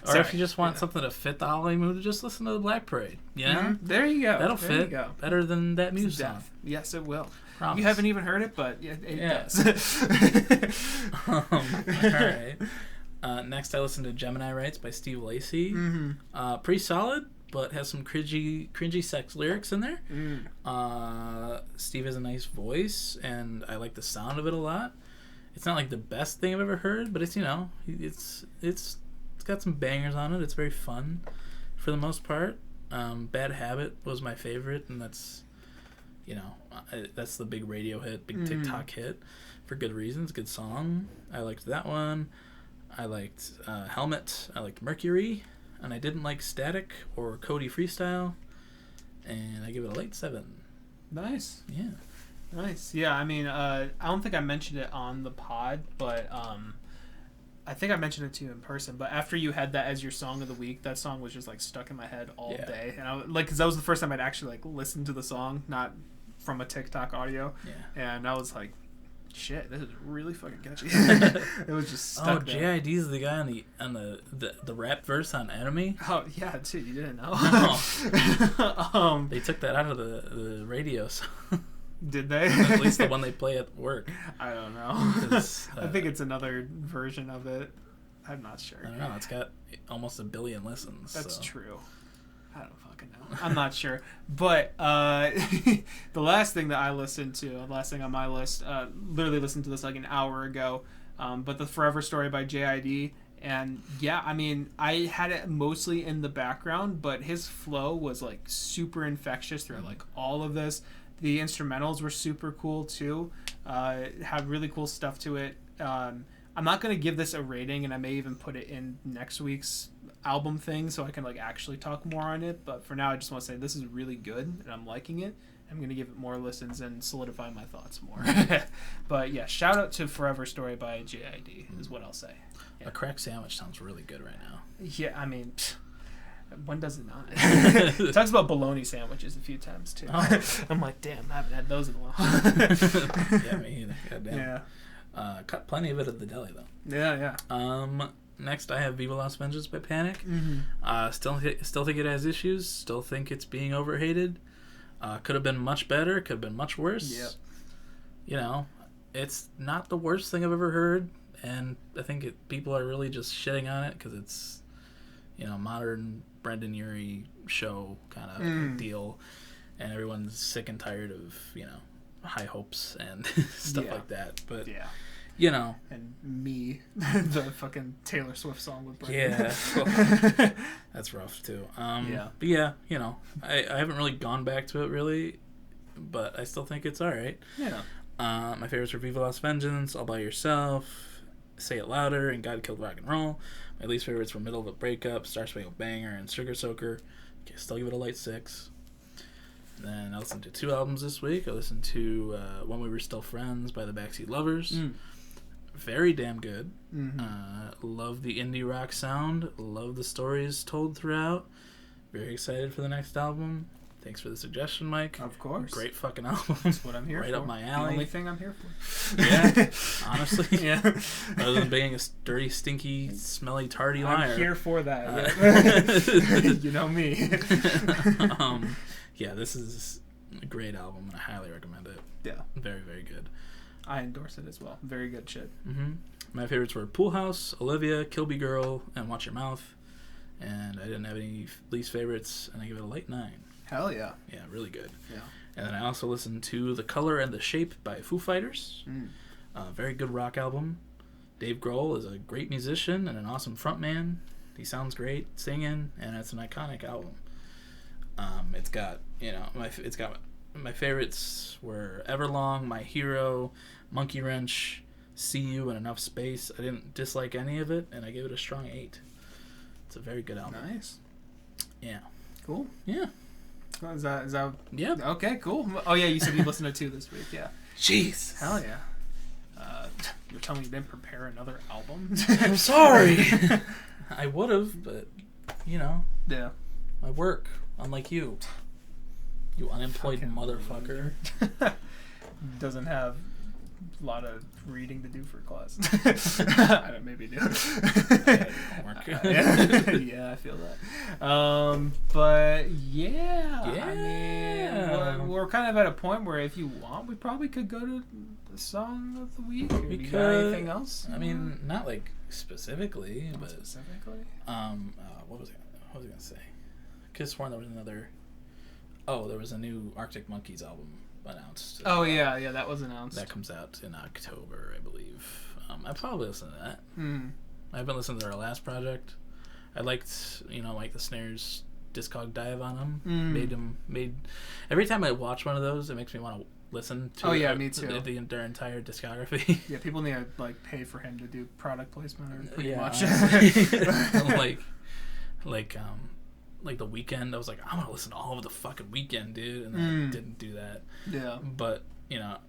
S2: Or if you just want something to fit the Halloween mood, just listen to the Black Parade. Yeah.
S1: Mm-hmm. There you go.
S2: That'll fit better than that Muse song.
S1: Yes, it will.
S2: Promise.
S1: You haven't even heard it, but it does.
S2: All right. Next, I listened to Gemini Rights by Steve Lacy.
S1: Mm-hmm.
S2: Pretty solid, but has some cringy sex lyrics in there. Steve has a nice voice, and I like the sound of it a lot. It's not like the best thing I've ever heard, but it's it's got some bangers on it. It's very fun for the most part. Bad Habit was my favorite, and that's that's the big radio hit, big TikTok hit for good reasons. Good song. I liked that one. I liked Helmet. I liked Mercury, and I didn't like Static or Cody Freestyle, and I give it a late 7.
S1: Nice.
S2: Yeah.
S1: Nice. Yeah, I mean, I don't think I mentioned it on the pod, but I think I mentioned it to you in person. But after you had that as your song of the week, that song was just like stuck in my head all day, and because that was the first time I'd actually like listened to the song, not from a TikTok audio.
S2: Yeah.
S1: And I was like, shit, this is really fucking catchy. It was just stuck there.
S2: JID's the guy on the rap verse on Enemy.
S1: Oh yeah, too. You didn't know?
S2: No. They took that out of the radio song.
S1: Did they?
S2: At least the one they play at work.
S1: I don't know. I think it's another version of it. I'm not sure.
S2: I don't know. It's got almost 1 billion listens.
S1: That's true. I don't fucking know. I'm not sure. But the last thing that I listened to, the last thing on my list, literally listened to this like an hour ago, but The Forever Story by JID. And yeah, I mean, I had it mostly in the background, but his flow was like super infectious throughout like all of this. The instrumentals were super cool too. Had really cool stuff to it. I'm not going to give this a rating, and I may even put it in next week's album thing so I can like actually talk more on it. But for now, I just want to say this is really good, and I'm liking it. I'm going to give it more listens and solidify my thoughts more. But yeah, shout out to Forever Story by JID is what I'll say. Yeah.
S2: A crack sandwich sounds really good right now.
S1: Yeah, I mean... When does it not? It talks about bologna sandwiches a few times too. Oh. I'm like, damn, I haven't had those in a while.
S2: Yeah, me either. Goddamn.
S1: Yeah.
S2: Cut plenty of it at the deli though.
S1: Yeah.
S2: Next I have Viva Las Vengeance by Panic.
S1: Mm-hmm.
S2: Still think it has issues. Still think it's being overhated. Could have been much better. Could have been much worse. Yep. It's not the worst thing I've ever heard, and I think people are really just shitting on it because it's modern Brendan Urie show kind of deal, and everyone's sick and tired of high hopes and stuff like that. But
S1: and me, the fucking Taylor Swift song with Brendan.
S2: Yeah, well, that's rough too. But yeah, I haven't really gone back to it really, but I still think it's all right.
S1: Yeah.
S2: My favorites are Viva Las Vengeance, All By Yourself, Say It Louder, and God Killed Rock and Roll. My least favorites were Middle of a Breakup, Star Spangled Banger, and Sugar Soaker. Okay, still give it a light 6. Then I listened to 2 albums this week. I listened to When We Were Still Friends by the Backseat Lovers. Very damn good. Love the indie rock sound. Love the stories told throughout. Very excited for the next album. Thanks for the suggestion, Mike.
S1: Of course.
S2: Great fucking album.
S1: That's what I'm here
S2: right
S1: for.
S2: up my alley.
S1: The only thing I'm here for.
S2: Yeah, honestly.
S1: Yeah.
S2: Other than being a dirty, stinky, smelly, tardy liar.
S1: I'm here for that. You know me.
S2: Yeah, this is a great album, and I highly recommend it.
S1: Yeah.
S2: Very, very good.
S1: I endorse it as well. Very good shit.
S2: Mm-hmm. My favorites were Pool House, Olivia, Kilby Girl, and Watch Your Mouth. And I didn't have any least favorites, and I give it a light 9.
S1: Hell yeah.
S2: Yeah, really good.
S1: Yeah.
S2: And then I also listened to The Color and the Shape by Foo Fighters. Very good rock album. Dave Grohl is a great musician and an awesome frontman. He sounds great singing, and it's an iconic album. It's got, my favorites were Everlong, My Hero, Monkey Wrench, See You, and Enough Space. I didn't dislike any of it, and I gave it a strong 8. It's a very good album.
S1: Nice.
S2: Yeah.
S1: Cool.
S2: Yeah.
S1: Is that?
S2: Yeah.
S1: Okay, cool. Oh, yeah, you said you listened to 2 this week, yeah.
S2: Jeez.
S1: Hell yeah. You're telling me you didn't prepare another album?
S2: I'm sorry. I would have, but,
S1: Yeah.
S2: I work, unlike you. You unemployed
S1: Fucking
S2: motherfucker.
S1: Doesn't have a lot of reading to do for class. I don't maybe do. Yeah, I feel that. But yeah, I mean, we're kind of at a point where if you want, we probably could go to the song of the week. Or do you got anything else?
S2: I mean, not like specifically, but
S1: specifically.
S2: What was I gonna say? Could have sworn there was another. Oh, there was a new Arctic Monkeys album announced.
S1: Oh yeah, that was announced.
S2: That comes out in October, I believe. I probably listen to that. I've been listening to their last project. I liked, like the Snares Discog dive on them. Made every time I watch one of those, it makes me want to listen to.
S1: Oh yeah, me too.
S2: Their entire discography.
S1: Yeah, people need to pay for him to do product placement or pretty much.
S2: Like the Weeknd, I was like, I want to listen to all of the fucking Weeknd, dude, and I didn't do that.
S1: Yeah.
S2: But I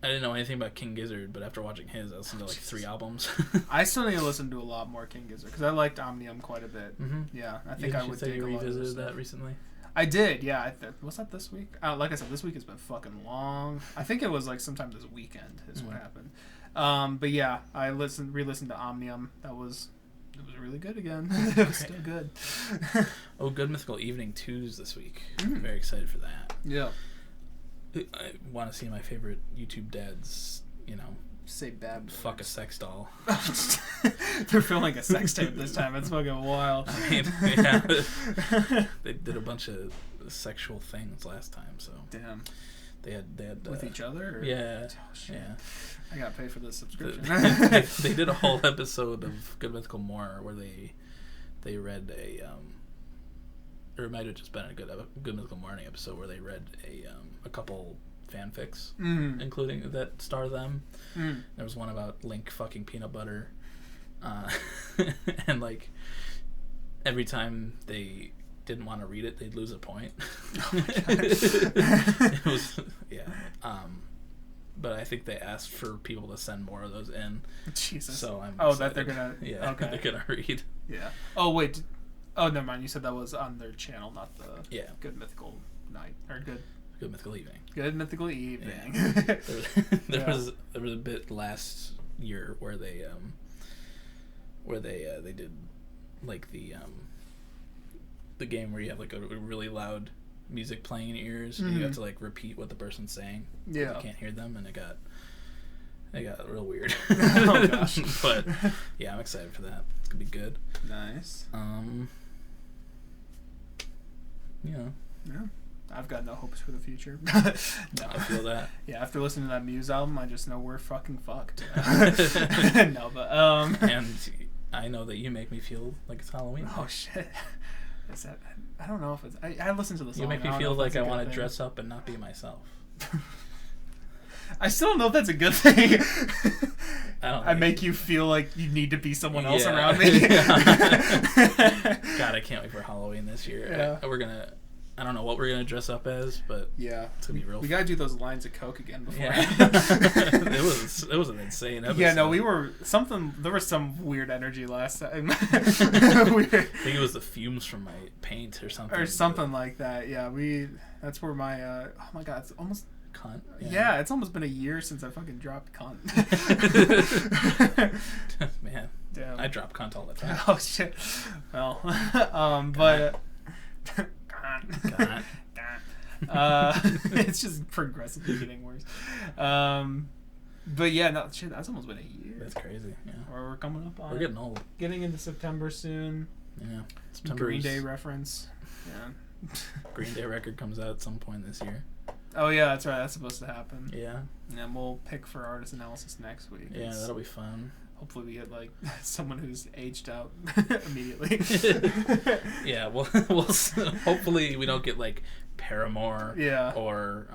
S2: didn't know anything about King Gizzard, but after watching his, I listened to 3 albums.
S1: I still need to listen to a lot more King Gizzard because I liked Omnium quite a bit. Yeah, I think I would dig a lot of
S2: revisited that recently.
S1: I did, yeah. Was that this week? Like I said, this week has been fucking long. I think it was sometime this weekend is what happened. But yeah, I re-listened to Omnium. It was really good again. It was still good.
S2: Good Mythical Evening 2's this week. Very excited for that.
S1: Yeah.
S2: I want to see my favorite YouTube dads,
S1: say bad words.
S2: Fuck a sex doll.
S1: They're filming a sex tape this time. It's fucking wild.
S2: I mean, yeah. They did a bunch of sexual things last time, so.
S1: Damn.
S2: They had
S1: with each other? Or?
S2: Yeah.
S1: Oh, shit.
S2: Yeah.
S1: I gotta pay for this subscription.
S2: They did a whole episode of Good Mythical More where they read or it might have just been a Good Mythical Morning episode where they read a couple fanfics, including that star them. There was one about Link fucking peanut butter, and every time they didn't want to read it, they'd lose a point. Oh my God. It was but I think they asked for people to send more of those in.
S1: Jesus.
S2: So I'm
S1: excited.
S2: That
S1: they're gonna
S2: they're gonna read.
S1: Yeah. Oh wait. Oh, never mind. You said that was on their channel, not the Good Mythical Night or Good
S2: Mythical Evening.
S1: Good Mythical Evening.
S2: Yeah. there was a bit last year where they did the game where you have a really loud music playing in your ears and you have to repeat what the person's saying.
S1: Yeah.
S2: You can't hear them, and it got real weird.
S1: Oh gosh.
S2: But yeah, I'm excited for that. It's gonna be good.
S1: Nice. Yeah. I've got no hopes for the future. No.
S2: I feel that.
S1: Yeah, after listening to that Muse album, I just know we're fucking fucked. No, but
S2: and I know that you make me feel like it's Halloween.
S1: Oh shit. Is that? I don't know if it's. I listened to the song.
S2: You make me feel like I want to dress up and not be myself.
S1: I still don't know if that's a good thing.
S2: I
S1: make you feel like you need to be someone else around me.
S2: God, I can't wait for Halloween this year.
S1: Yeah.
S2: We're gonna I don't know what we're gonna dress up as, but
S1: Yeah,
S2: it's gonna be real.
S1: We gotta do those lines of coke again before.
S2: Yeah. it was an insane episode.
S1: Yeah, no, there was some weird energy last time.
S2: I think it was the fumes from my paint or something.
S1: Or something like that. Yeah, that's where my oh my god, it's almost
S2: cunt.
S1: Yeah, it's almost been a year since I fucking dropped cunt.
S2: Man,
S1: damn.
S2: I drop cunt all the time.
S1: Oh shit. Well, but
S2: cunt.
S1: it's just progressively getting worse. But yeah, no shit, that's almost been a year.
S2: That's crazy. Yeah.
S1: Or we're coming up on.
S2: We're getting old.
S1: Getting into September soon.
S2: Yeah. September.
S1: Green Day reference. Yeah.
S2: Green Day record comes out at some point this year.
S1: Oh yeah, that's right. That's supposed to happen.
S2: Yeah.
S1: And we'll pick for artist analysis next week.
S2: Yeah, that'll be fun.
S1: Hopefully we get like someone who's aged out immediately.
S2: Yeah, well, hopefully we don't get like Paramore.
S1: Yeah.
S2: Or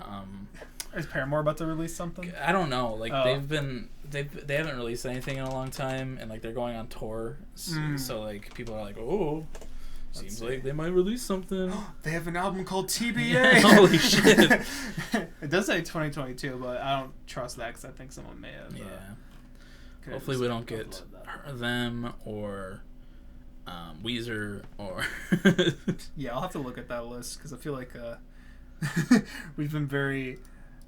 S1: is Paramore about to release something?
S2: I don't know. Like they haven't released anything in a long time, and like they're going on tour. So like people are like, oh. Seems like they might release something.
S1: They have an album called TBA.
S2: Yeah, holy shit.
S1: It does say 2022, but I don't trust that because I think someone may have.
S2: Yeah. Hopefully we don't get them or Weezer or...
S1: Yeah, I'll have to look at that list because I feel like we've been very...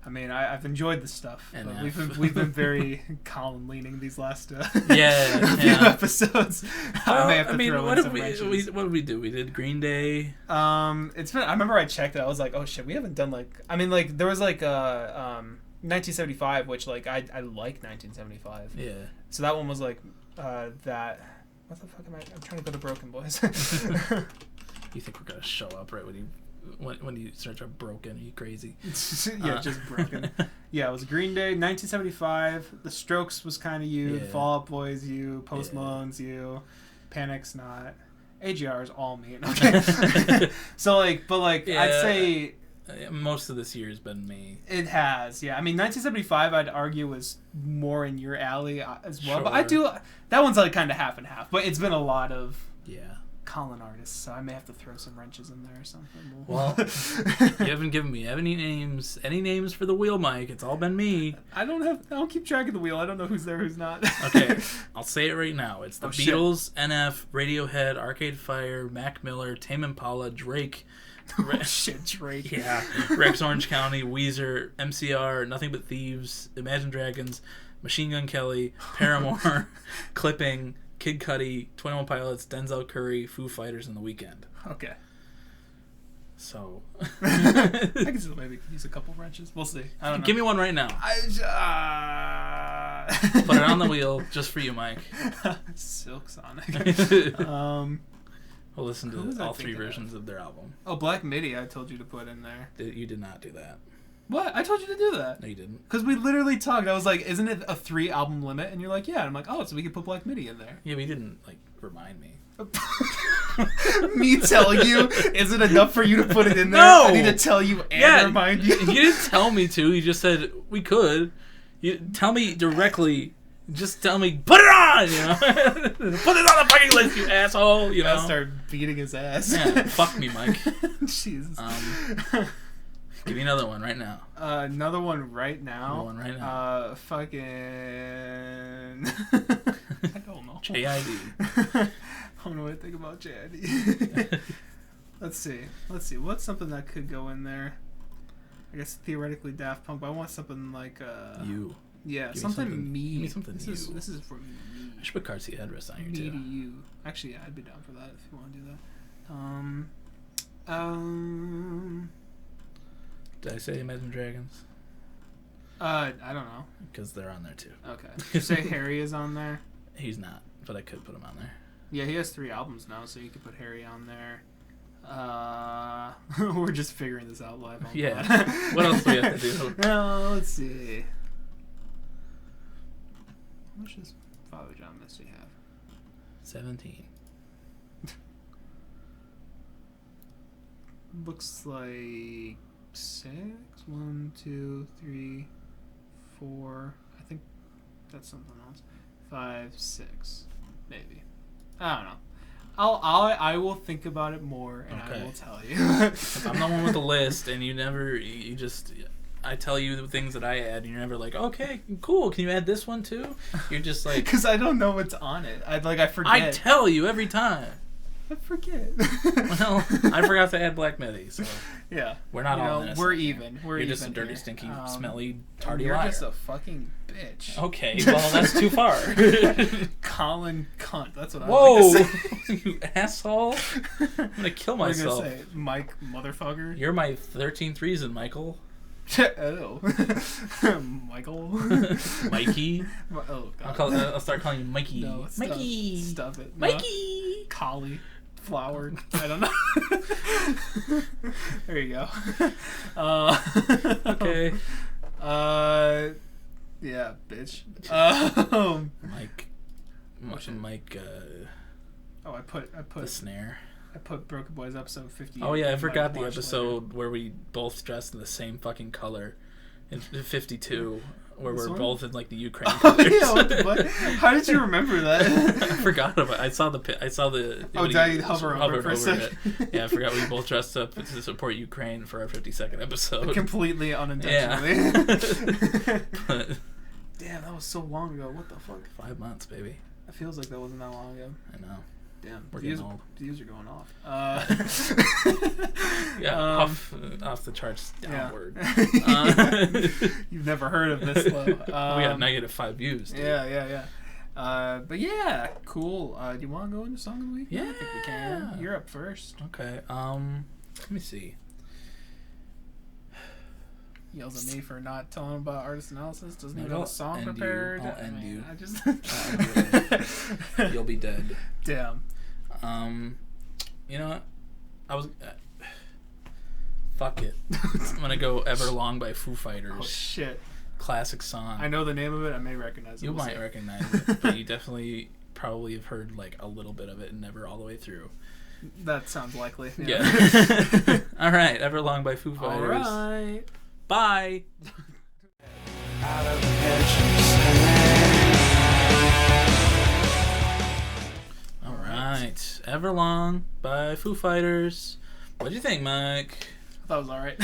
S1: I mean, I've enjoyed this stuff, but we've been very Colin leaning these last few episodes.
S2: What did we do? We did Green Day.
S1: It's been. I remember I checked it. I was like, oh shit, we haven't done like. I mean, like there was like 1975, which like I like 1975.
S2: Yeah.
S1: So that one was like that. What the fuck am I? I'm trying to go to BrokeN, boys.
S2: You think we're gonna show up right when you search up BrokeN? Are you crazy?
S1: Yeah, just BrokeN. Yeah, it was Green Day, 1975. The Strokes was kind of you.
S2: Yeah.
S1: Fall Out Boys, you. Post Malone's you. Panic's not. AGR is all me. Okay. So like, but like, yeah, I'd say
S2: most of this year has been me.
S1: It has, yeah. I mean, 1975, I'd argue was more in your alley as well.
S2: Sure.
S1: But I do that one's like kind of half and half. But it's been a lot of Colin artists, so I may have to throw some wrenches in there or something.
S2: Well, you haven't given me any names for the wheel, Mike. It's all been me.
S1: I don't keep track of the wheel. I don't know who's there, who's not.
S2: Okay, I'll say it right now. It's the Beatles, NF, Radiohead, Arcade Fire, Mac Miller, Tame Impala, Drake.
S1: Drake.
S2: Yeah, Rex Orange County, Weezer, MCR, Nothing But Thieves, Imagine Dragons, Machine Gun Kelly, Paramore, Clipping, Kid Cudi, 21 Pilots, Denzel Curry, Foo Fighters, and The Weeknd.
S1: Okay.
S2: So
S1: I can still maybe use a couple wrenches. We'll see. I don't know.
S2: Give me one right now. Put it on the wheel just for you, Mike.
S1: Silk Sonic.
S2: We'll listen to all three versions of their album.
S1: Oh, Black Midi I told you to put in there.
S2: You did not do that.
S1: What? I told you to do that.
S2: No, you didn't.
S1: Because we literally talked. I was like, isn't it a 3-album limit? And you're like, yeah. And I'm like, oh, so we could put Black Midi in there.
S2: Yeah, but you didn't, like, remind me.
S1: Me telling you isn't enough for you to put it in there?
S2: No!
S1: I need to tell you and remind you.
S2: You didn't tell me to. You just said we could. You tell me directly. Just tell me, put it on! You know? Put it on the fucking list, you asshole! You know?
S1: I'll start beating his ass.
S2: Yeah, fuck me, Mike.
S1: Jesus.
S2: Give me another one right now.
S1: Another one right now?
S2: Another one right now.
S1: Fucking... I don't know.
S2: J.I.D.
S1: I don't know what I think about J.I.D. Let's see. What's something that could go in there? I guess theoretically Daft Punk, but I want something like...
S2: You.
S1: Yeah, something me.
S2: Give me something
S1: this is for me.
S2: I should put car seat headrest on here too.
S1: Me to you. Actually, yeah, I'd be down for that if you want to do that.
S2: Did I say Imagine Dragons?
S1: I don't know.
S2: Because they're on there too.
S1: Okay. Did you say Harry is on there?
S2: He's not, but I could put him on there.
S1: Yeah, he has 3 albums now, so you could put Harry on there. We're just figuring this out live.
S2: Yeah. What else do we have to do?
S1: No, let's see. How much does Father John Misty have?
S2: 17.
S1: Looks like 6. 1, 2, 3, 4. I think that's something else. 5, 6, maybe. I don't know. I will think about it more, and I will tell you.
S2: I'm the one with the list, and you just. I tell you the things that I add, and you're never like, okay, cool. Can you add this one too? You're just like,
S1: because I don't know what's on it. I forget.
S2: I tell you every time.
S1: I forget.
S2: Well, I forgot to add black Medi, so
S1: yeah,
S2: we're not all innocent.
S1: We're even.
S2: You're just a dirty, stinky, smelly, tardy
S1: you're
S2: liar.
S1: You're just a fucking bitch.
S2: Okay, well that's too far.
S1: Colin cunt. That's what I
S2: Whoa,
S1: like to say.
S2: you asshole! I'm gonna kill myself.
S1: What are you gonna say? Mike, motherfucker.
S2: You're my 13th reason, Michael.
S1: Oh, Michael.
S2: Mikey.
S1: Oh God.
S2: I'll start calling you Mikey.
S1: No,
S2: Mikey.
S1: Stop it.
S2: Mikey.
S1: No. Collie. Flower. I don't know. There you go.
S2: Okay.
S1: Yeah, bitch.
S2: Mike.
S1: Oh, I put
S2: the snare.
S1: I put Broken Boys episode 50.
S2: Oh yeah, I forgot the episode where we both dressed in the same fucking color. In 52, where we're both in like the Ukraine colors.
S1: Yeah, what the fuck? How did you remember that?
S2: I forgot about it. I saw the.
S1: Oh, did I hover over for a second?
S2: Yeah, I forgot we both dressed up to support Ukraine for our 52nd episode.
S1: Completely unintentionally.
S2: Yeah. But,
S1: damn, that was so long ago. What the fuck?
S2: 5 months, baby.
S1: It feels like that wasn't that long ago.
S2: I know.
S1: Damn,
S2: we're getting old.
S1: Views are going off.
S2: Yeah, off the charts downward.
S1: Yeah. You've never heard of this low.
S2: We got -5 views. Dude.
S1: Yeah. But yeah, cool. Do you want to go into Song of the Week?
S2: Yeah,
S1: I think we can. You're up first.
S2: Okay. Let me see.
S1: Yells at me for not telling him about artist analysis. Doesn't even have a song prepared.
S2: I'll end you.
S1: I just.
S2: You'll be dead.
S1: Damn.
S2: You know what? I was. Fuck it. I'm gonna go "Everlong" by Foo Fighters.
S1: Oh shit.
S2: Classic song.
S1: I know the name of it. I may recognize it.
S2: You might recognize it, but you definitely probably have heard like a little bit of it and never all the way through.
S1: That sounds likely.
S2: Yeah. All right, "Everlong" by Foo Fighters.
S1: All right.
S2: Bye. All right, "Everlong" by Foo Fighters. What'd you think, Mike?
S1: I thought it was all right.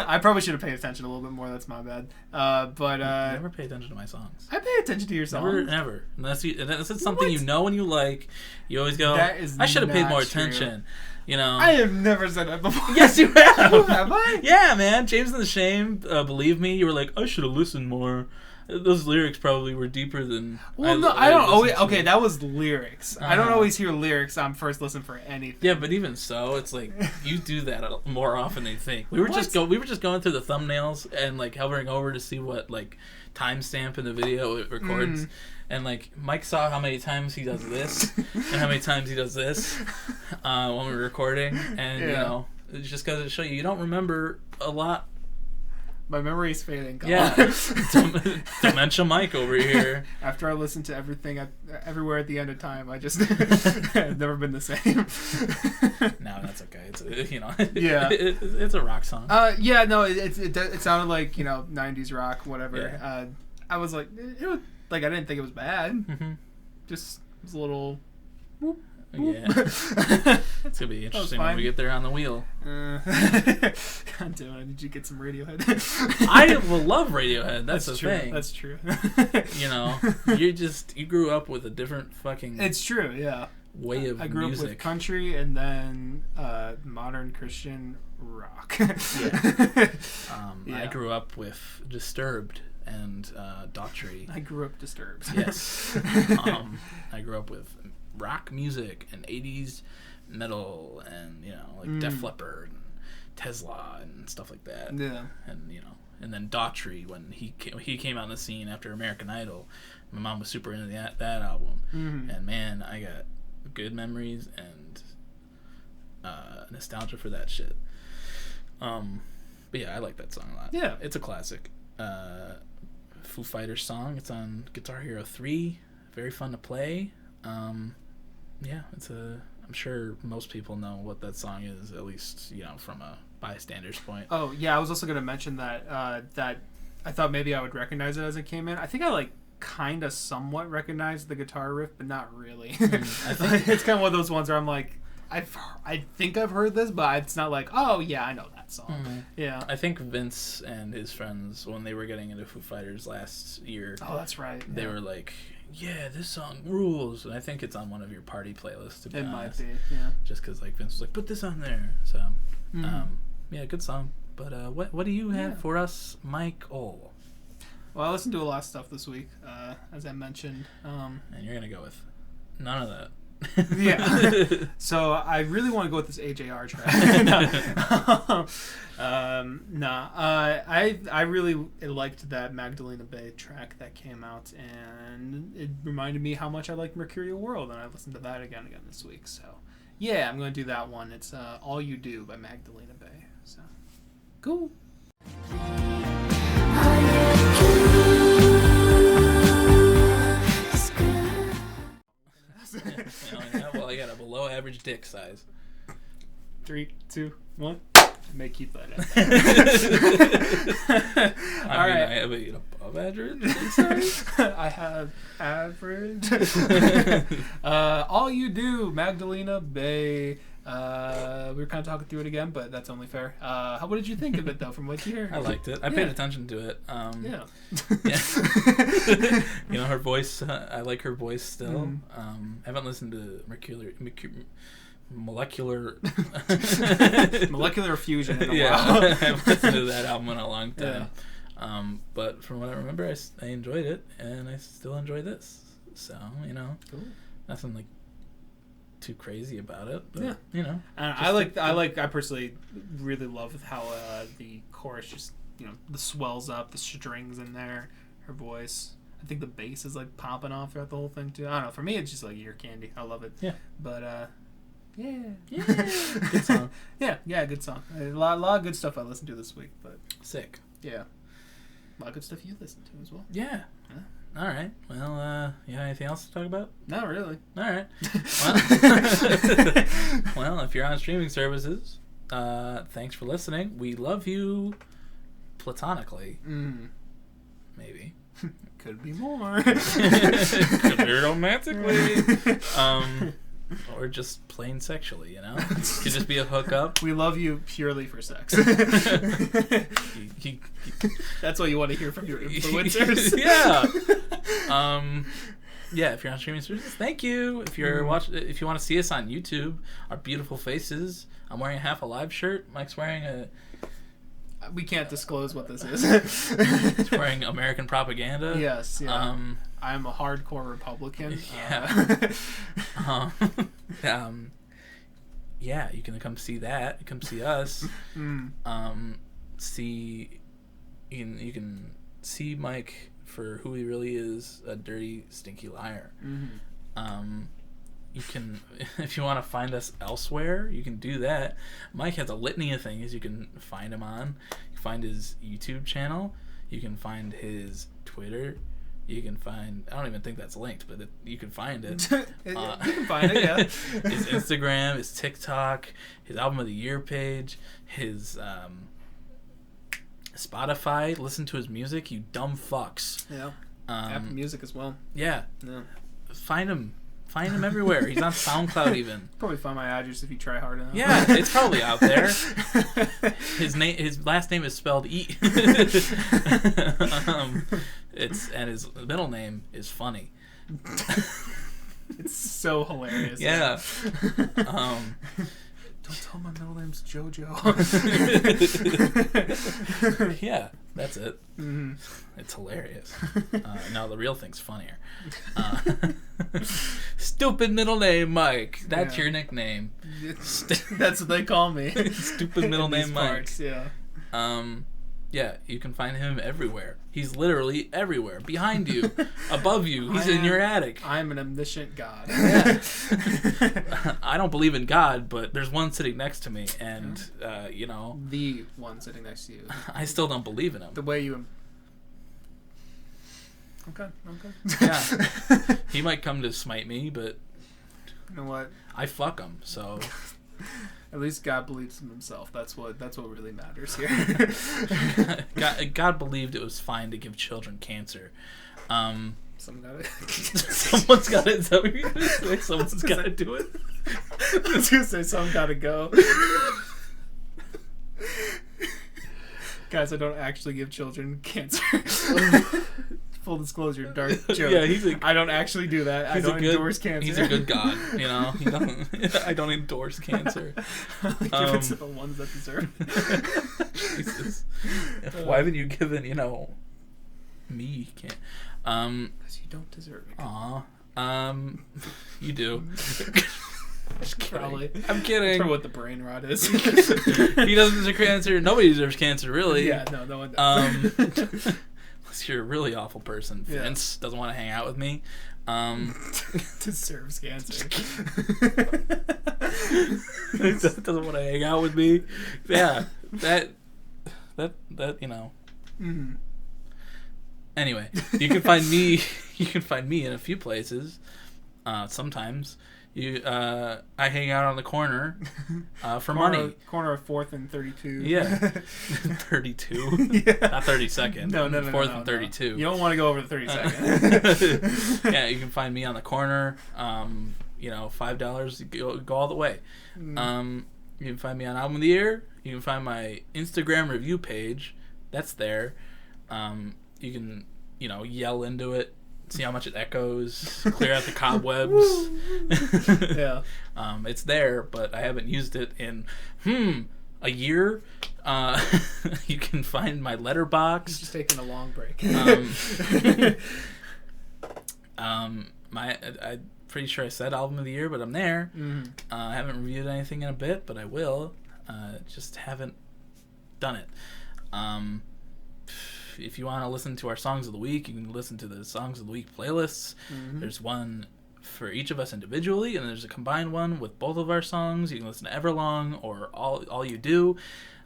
S1: I probably should have paid attention a little bit more. That's my bad. But
S2: you never pay attention to my songs.
S1: I pay attention to your songs.
S2: Never. Unless it's something you know and you like, you always go, I should have paid more attention. You know,
S1: I have never said that before.
S2: Yes, you have.
S1: Have I?
S2: Yeah, man. James and the Shame, believe me, you were like, I should have listened more. Those lyrics probably were deeper than.
S1: Well, I don't always. Okay, that was lyrics. I don't always hear lyrics on first listen for anything.
S2: Yeah, but even so, it's like you do that more often than you think. We were just going through the thumbnails and like hovering over to see what like timestamp in the video it records. And like Mike saw how many times he does this and how many times he does this when we're recording, and you know, it just goes to show you don't remember a lot.
S1: My memory's fading.
S2: Yeah, dementia Mike over here.
S1: After I listen to everything, everywhere at the end of time, I just I've never been the same.
S2: No, that's okay. It's
S1: yeah,
S2: it's a rock song.
S1: Yeah, no, it sounded like 90s rock, whatever.
S2: Yeah.
S1: I was like, it was like I didn't think it was bad.
S2: Mm-hmm.
S1: Just it was a little. Whoop.
S2: Yeah, it's gonna be interesting when we get there on the wheel.
S1: God damn it! I need you to get some Radiohead.
S2: I will love Radiohead. That's the
S1: true.
S2: thing.
S1: That's true.
S2: You grew up with a different fucking.
S1: It's true. Yeah.
S2: Way of
S1: I grew
S2: music.
S1: up with country and then modern Christian rock.
S2: Yeah. I grew up with Disturbed and Daughtry.
S1: I grew up Disturbed.
S2: Yes. I grew up with rock music and 80s metal and like Def Leppard and Tesla and stuff like that.
S1: Yeah.
S2: And then Daughtry, when he came out on the scene after American Idol, my mom was super into that album.
S1: Mm-hmm.
S2: And man, I got good memories and nostalgia for that shit. But yeah, I like that song a lot.
S1: Yeah,
S2: it's a classic. Foo Fighters song. It's on Guitar Hero 3. Very fun to play. Yeah, I'm sure most people know what that song is, at least from a bystander's point.
S1: Oh yeah, I was also gonna mention that that I thought maybe I would recognize it as it came in. I think I kind of somewhat recognize the guitar riff, but not really.
S2: I think
S1: It's kind of one of those ones where I'm like, I think I've heard this, but it's not like, oh yeah, I know that song. Yeah.
S2: I think Vince and his friends, when they were getting into Foo Fighters last year,
S1: Oh, that's right.
S2: they were like, yeah, this song rules. And I think it's on one of your party playlists, to be honest.
S1: Might be, yeah.
S2: Just because like Vince was like, put this on there. So, yeah, good song. But what do you have for us, Michael?
S1: Well, I listened to a lot of stuff this week, as I mentioned.
S2: And you're going to go with none of that.
S1: Yeah. So I really want to go with this AJR track. I really liked that Magdalena Bay track that came out, and it reminded me how much I like Mercurial World, and I listened to that again this week. So yeah, I'm going to do that one. It's All You Do by Magdalena Bay. So cool.
S2: Well, I got a below average dick size.
S1: 3, 2, 1. May keep that in.
S2: I have an above average dick size.
S1: I have average. All You Do, Magdalena Bay. We were kind of talking through it again, but that's only fair. What did you think of it, though, from what you heard?
S2: I liked it. I paid attention to it.
S1: Yeah.
S2: You know, her voice, I like her voice still. I haven't listened to Molecular
S1: Fusion in a
S2: yeah,
S1: while.
S2: I haven't listened to that album in a long time. Yeah. But from what I remember, I enjoyed it, and I still enjoy this. So, you know,
S1: cool.
S2: Nothing like too crazy about it, but,
S1: yeah,
S2: you know,
S1: I personally really love how the chorus just, you know, the swells up, the strings in there, her voice. I think the bass is like popping off throughout the whole thing too. I don't know, for me it's just like ear candy. I love it.
S2: Yeah.
S1: But yeah,
S2: good song.
S1: yeah, good song. A lot of good stuff I listened to this week, but
S2: sick.
S1: Yeah, a lot of good stuff you listened to as well.
S2: Yeah. All right. Well, you have anything else to talk about?
S1: Not really.
S2: All right. Well, if you're on streaming services, thanks for listening. We love you platonically. Maybe.
S1: Could be more.
S2: Could be romantically. Or just plain sexually, you know? Could just be a hookup.
S1: We love you purely for sex. That's what you want to hear from your influencers.
S2: Yeah. Yeah, if you're on streaming services, thank you. If you're if you want to see us on YouTube, our beautiful faces. I'm wearing a Half Alive shirt. Mike's wearing a...
S1: We can't disclose what this is.
S2: He's wearing American Propaganda.
S1: Yes, yeah. I'm a hardcore Republican.
S2: Yeah. Yeah, you can come see that. You come see us. You can see Mike for who he really is, a dirty, stinky liar. You can, if you want to find us elsewhere, you can do that. Mike has a litany of things you can find him on. You can find his YouTube channel. You can find his Twitter. You can find, I don't even think that's linked, but you can find it.
S1: You can find it, yeah.
S2: His Instagram, his TikTok, his Album of the Year page, his Spotify. Listen to his music, you dumb fucks.
S1: Yeah. Apple Music as well.
S2: Yeah.
S1: No.
S2: Find him. Find him everywhere. He's on SoundCloud even.
S1: Probably find my address if you try hard enough.
S2: Yeah, it's probably out there. His last name is spelled E. And his middle name is funny.
S1: It's so hilarious.
S2: Yeah.
S1: Don't tell my middle name's Jojo.
S2: Yeah, that's it. It's hilarious. No, the real thing's funnier. Stupid middle name Mike. That's your nickname.
S1: That's what they call me.
S2: Stupid middle name Mike.
S1: Parts, yeah.
S2: Yeah, you can find him everywhere. He's literally everywhere. Behind you, above you. He's in your attic.
S1: I'm an omniscient God.
S2: Yeah. I don't believe in God, but there's one sitting next to me, and, you know...
S1: The one sitting next to you.
S2: I still don't believe in him.
S1: The way you... Okay.
S2: Yeah. He might come to smite me, but...
S1: You know what?
S2: I fuck him, so...
S1: At least God believes in himself. That's what really matters here.
S2: God believed it was fine to give children cancer. Someone's got to. Is that what you're gonna say? Someone's got to do it.
S1: I was gonna say someone gotta go. Guys, I don't actually give children cancer. Full disclosure, dark joke.
S2: Yeah,
S1: I don't actually do that. I don't endorse cancer.
S2: He's a good god, you know. I don't endorse cancer.
S1: Give it to the ones that deserve it.
S2: Jesus. Why haven't you given, me can't?
S1: Because you don't deserve it.
S2: Aw. You do. Just kidding.
S1: Probably.
S2: I'm kidding.
S1: For what the brain rot is.
S2: He doesn't deserve cancer. Nobody deserves cancer, really.
S1: Yeah, no one does.
S2: Unless you're a really awful person. Vince doesn't want to hang out with me.
S1: Deserves cancer.
S2: Doesn't want to hang out with me. Yeah, that
S1: Mm-hmm.
S2: Anyway, you can find me. You can find me in a few places. Sometimes I hang out on the corner for money.
S1: Corner of 4th and 32.
S2: Yeah, 32.
S1: Yeah.
S2: Not 32nd.
S1: No.
S2: 4th and 32.
S1: You don't want to go over the 32nd.
S2: Yeah, you can find me on the corner. $5. Go all the way. You can find me on Album of the Year. You can find my Instagram review page. That's there. You can, yell into it. See how much it echoes, clear out the cobwebs.
S1: Yeah.
S2: It's there, but I haven't used it in a year. You can find my letterbox.
S1: He's just taking a long break.
S2: I'm pretty sure I said Album of the Year, but I'm there.
S1: Mm-hmm.
S2: I haven't reviewed anything in a bit, but I will. Just haven't done it. If you want to listen to our songs of the week, you can listen to the songs of the week playlists. Mm-hmm. There's one for each of us individually, and there's a combined one with both of our songs. You can listen to Everlong or All You Do,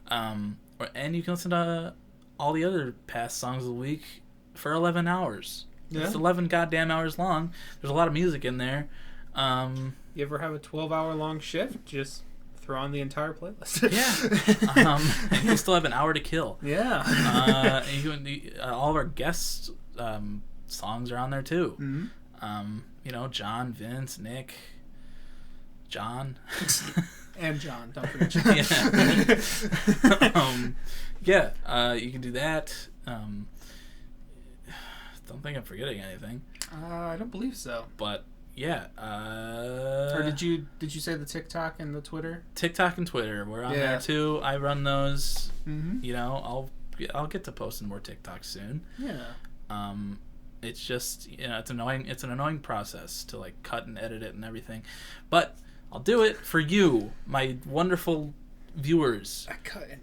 S2: and you can listen to all the other past songs of the week for 11 hours. Yeah. It's 11 goddamn hours long. There's a lot of music in there.
S1: You ever have a 12-hour long shift? Just throw on the entire playlist.
S2: Yeah. You'll still have an hour to kill.
S1: Yeah.
S2: All of our guest songs are on there too.
S1: Mm-hmm.
S2: John, Vince, Nick, John.
S1: And John. Don't forget John.
S2: You can do that. Don't think I'm forgetting anything.
S1: I don't believe so.
S2: But yeah.
S1: Or did you say the TikTok and the Twitter?
S2: TikTok and Twitter, we're on there too. I run those.
S1: Mm-hmm.
S2: I'll get to posting more TikToks soon.
S1: Yeah.
S2: It's just it's annoying. It's an annoying process to cut and edit it and everything, but I'll do it for you, my wonderful viewers.
S1: I cut and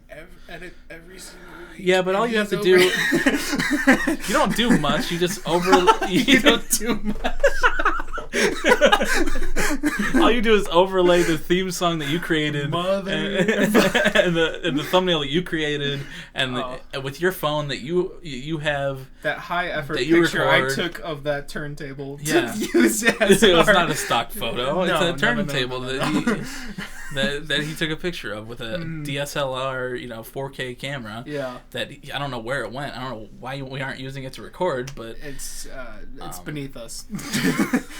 S1: edit every single week.
S2: Yeah, but all you have to do, you don't do much. You just you don't do much. All you do is overlay the theme song that you created, and the thumbnail that you created, and with your phone that you have
S1: that high effort
S2: that you
S1: picture
S2: record.
S1: I took of that turntable.
S2: Yeah,
S1: to use as
S2: it's not a stock photo.
S1: No,
S2: it's a turntable
S1: no.
S2: that he took a picture of with a DSLR, 4K camera.
S1: Yeah.
S2: That I don't know where it went. I don't know why we aren't using it to record, but
S1: it's beneath us.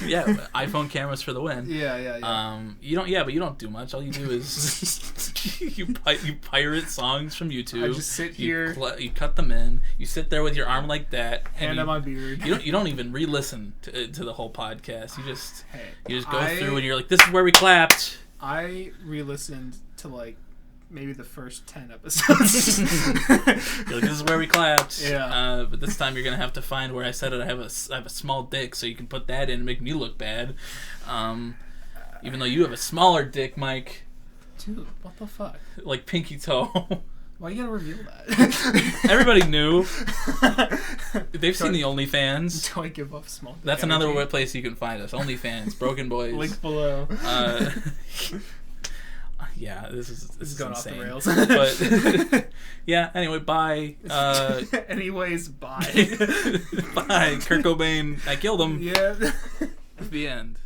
S2: Yeah, iPhone cameras for the win.
S1: Yeah.
S2: You don't do much. All you do is you pirate songs from YouTube.
S1: I just sit here.
S2: You cut them in. You sit there with your arm like that.
S1: Hand on my beard.
S2: You don't even re-listen to the whole podcast. You just go through and you're like, this is where we clapped.
S1: I re-listened to maybe the first 10 episodes.
S2: You're like, this is where we clapped.
S1: Yeah.
S2: But this time you're gonna have to find where I said it. I have a small dick, so you can put that in and make me look bad. Even though you have a smaller dick, Mike.
S1: Dude, what the fuck?
S2: Like pinky toe.
S1: Why you gotta reveal that?
S2: Everybody knew. They've seen the OnlyFans.
S1: Do I give off small dick
S2: That's
S1: energy?
S2: another place you can find us. OnlyFans, BrokeN Boys.
S1: Link below.
S2: Yeah, this is
S1: going
S2: insane.
S1: off the rails.
S2: But yeah, anyway, bye.
S1: Anyways, bye.
S2: Bye. Kurt Cobain, I killed him.
S1: Yeah.
S2: The end.